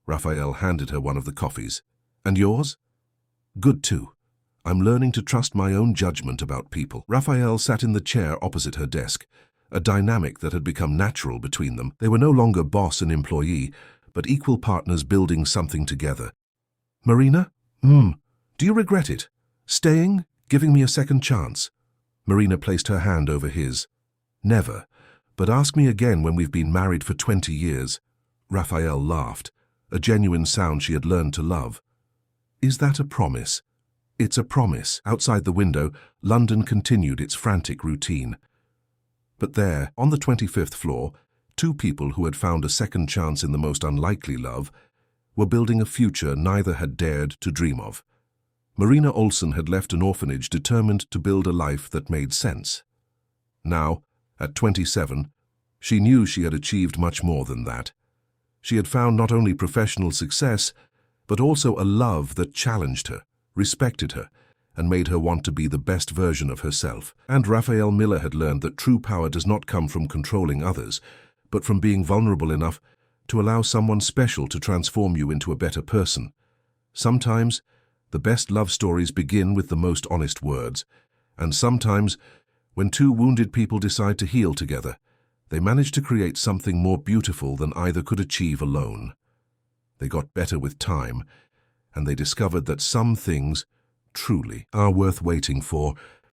Raphael handed her one of the coffees. And yours? Good too. I'm learning to trust my own judgment about people. Raphael sat in the chair opposite her desk, a dynamic that had become natural between them. They were no longer boss and employee, but equal partners building something together. Marina? Do you regret it? Staying? Giving me a second chance? Marina placed her hand over his. Never. But ask me again when we've been married for 20 years. Raphael laughed, a genuine sound she had learned to love. Is that a promise? It's a promise. Outside the window, London continued its frantic routine. But there, on the 25th floor, 2 people who had found a second chance in the most unlikely love were building a future neither had dared to dream of. Marina Olsen had left an orphanage determined to build a life that made sense. Now, at 27, she knew she had achieved much more than that. She had found not only professional success, but also a love that challenged her, respected her, and made her want to be the best version of herself. And Raphael Miller had learned that true power does not come from controlling others, but from being vulnerable enough to allow someone special to transform you into a better person. Sometimes, the best love stories begin with the most honest words, and sometimes, when 2 wounded people decide to heal together, they manage to create something more beautiful than either could achieve alone. They got better with time, and they discovered that some things truly are worth waiting for,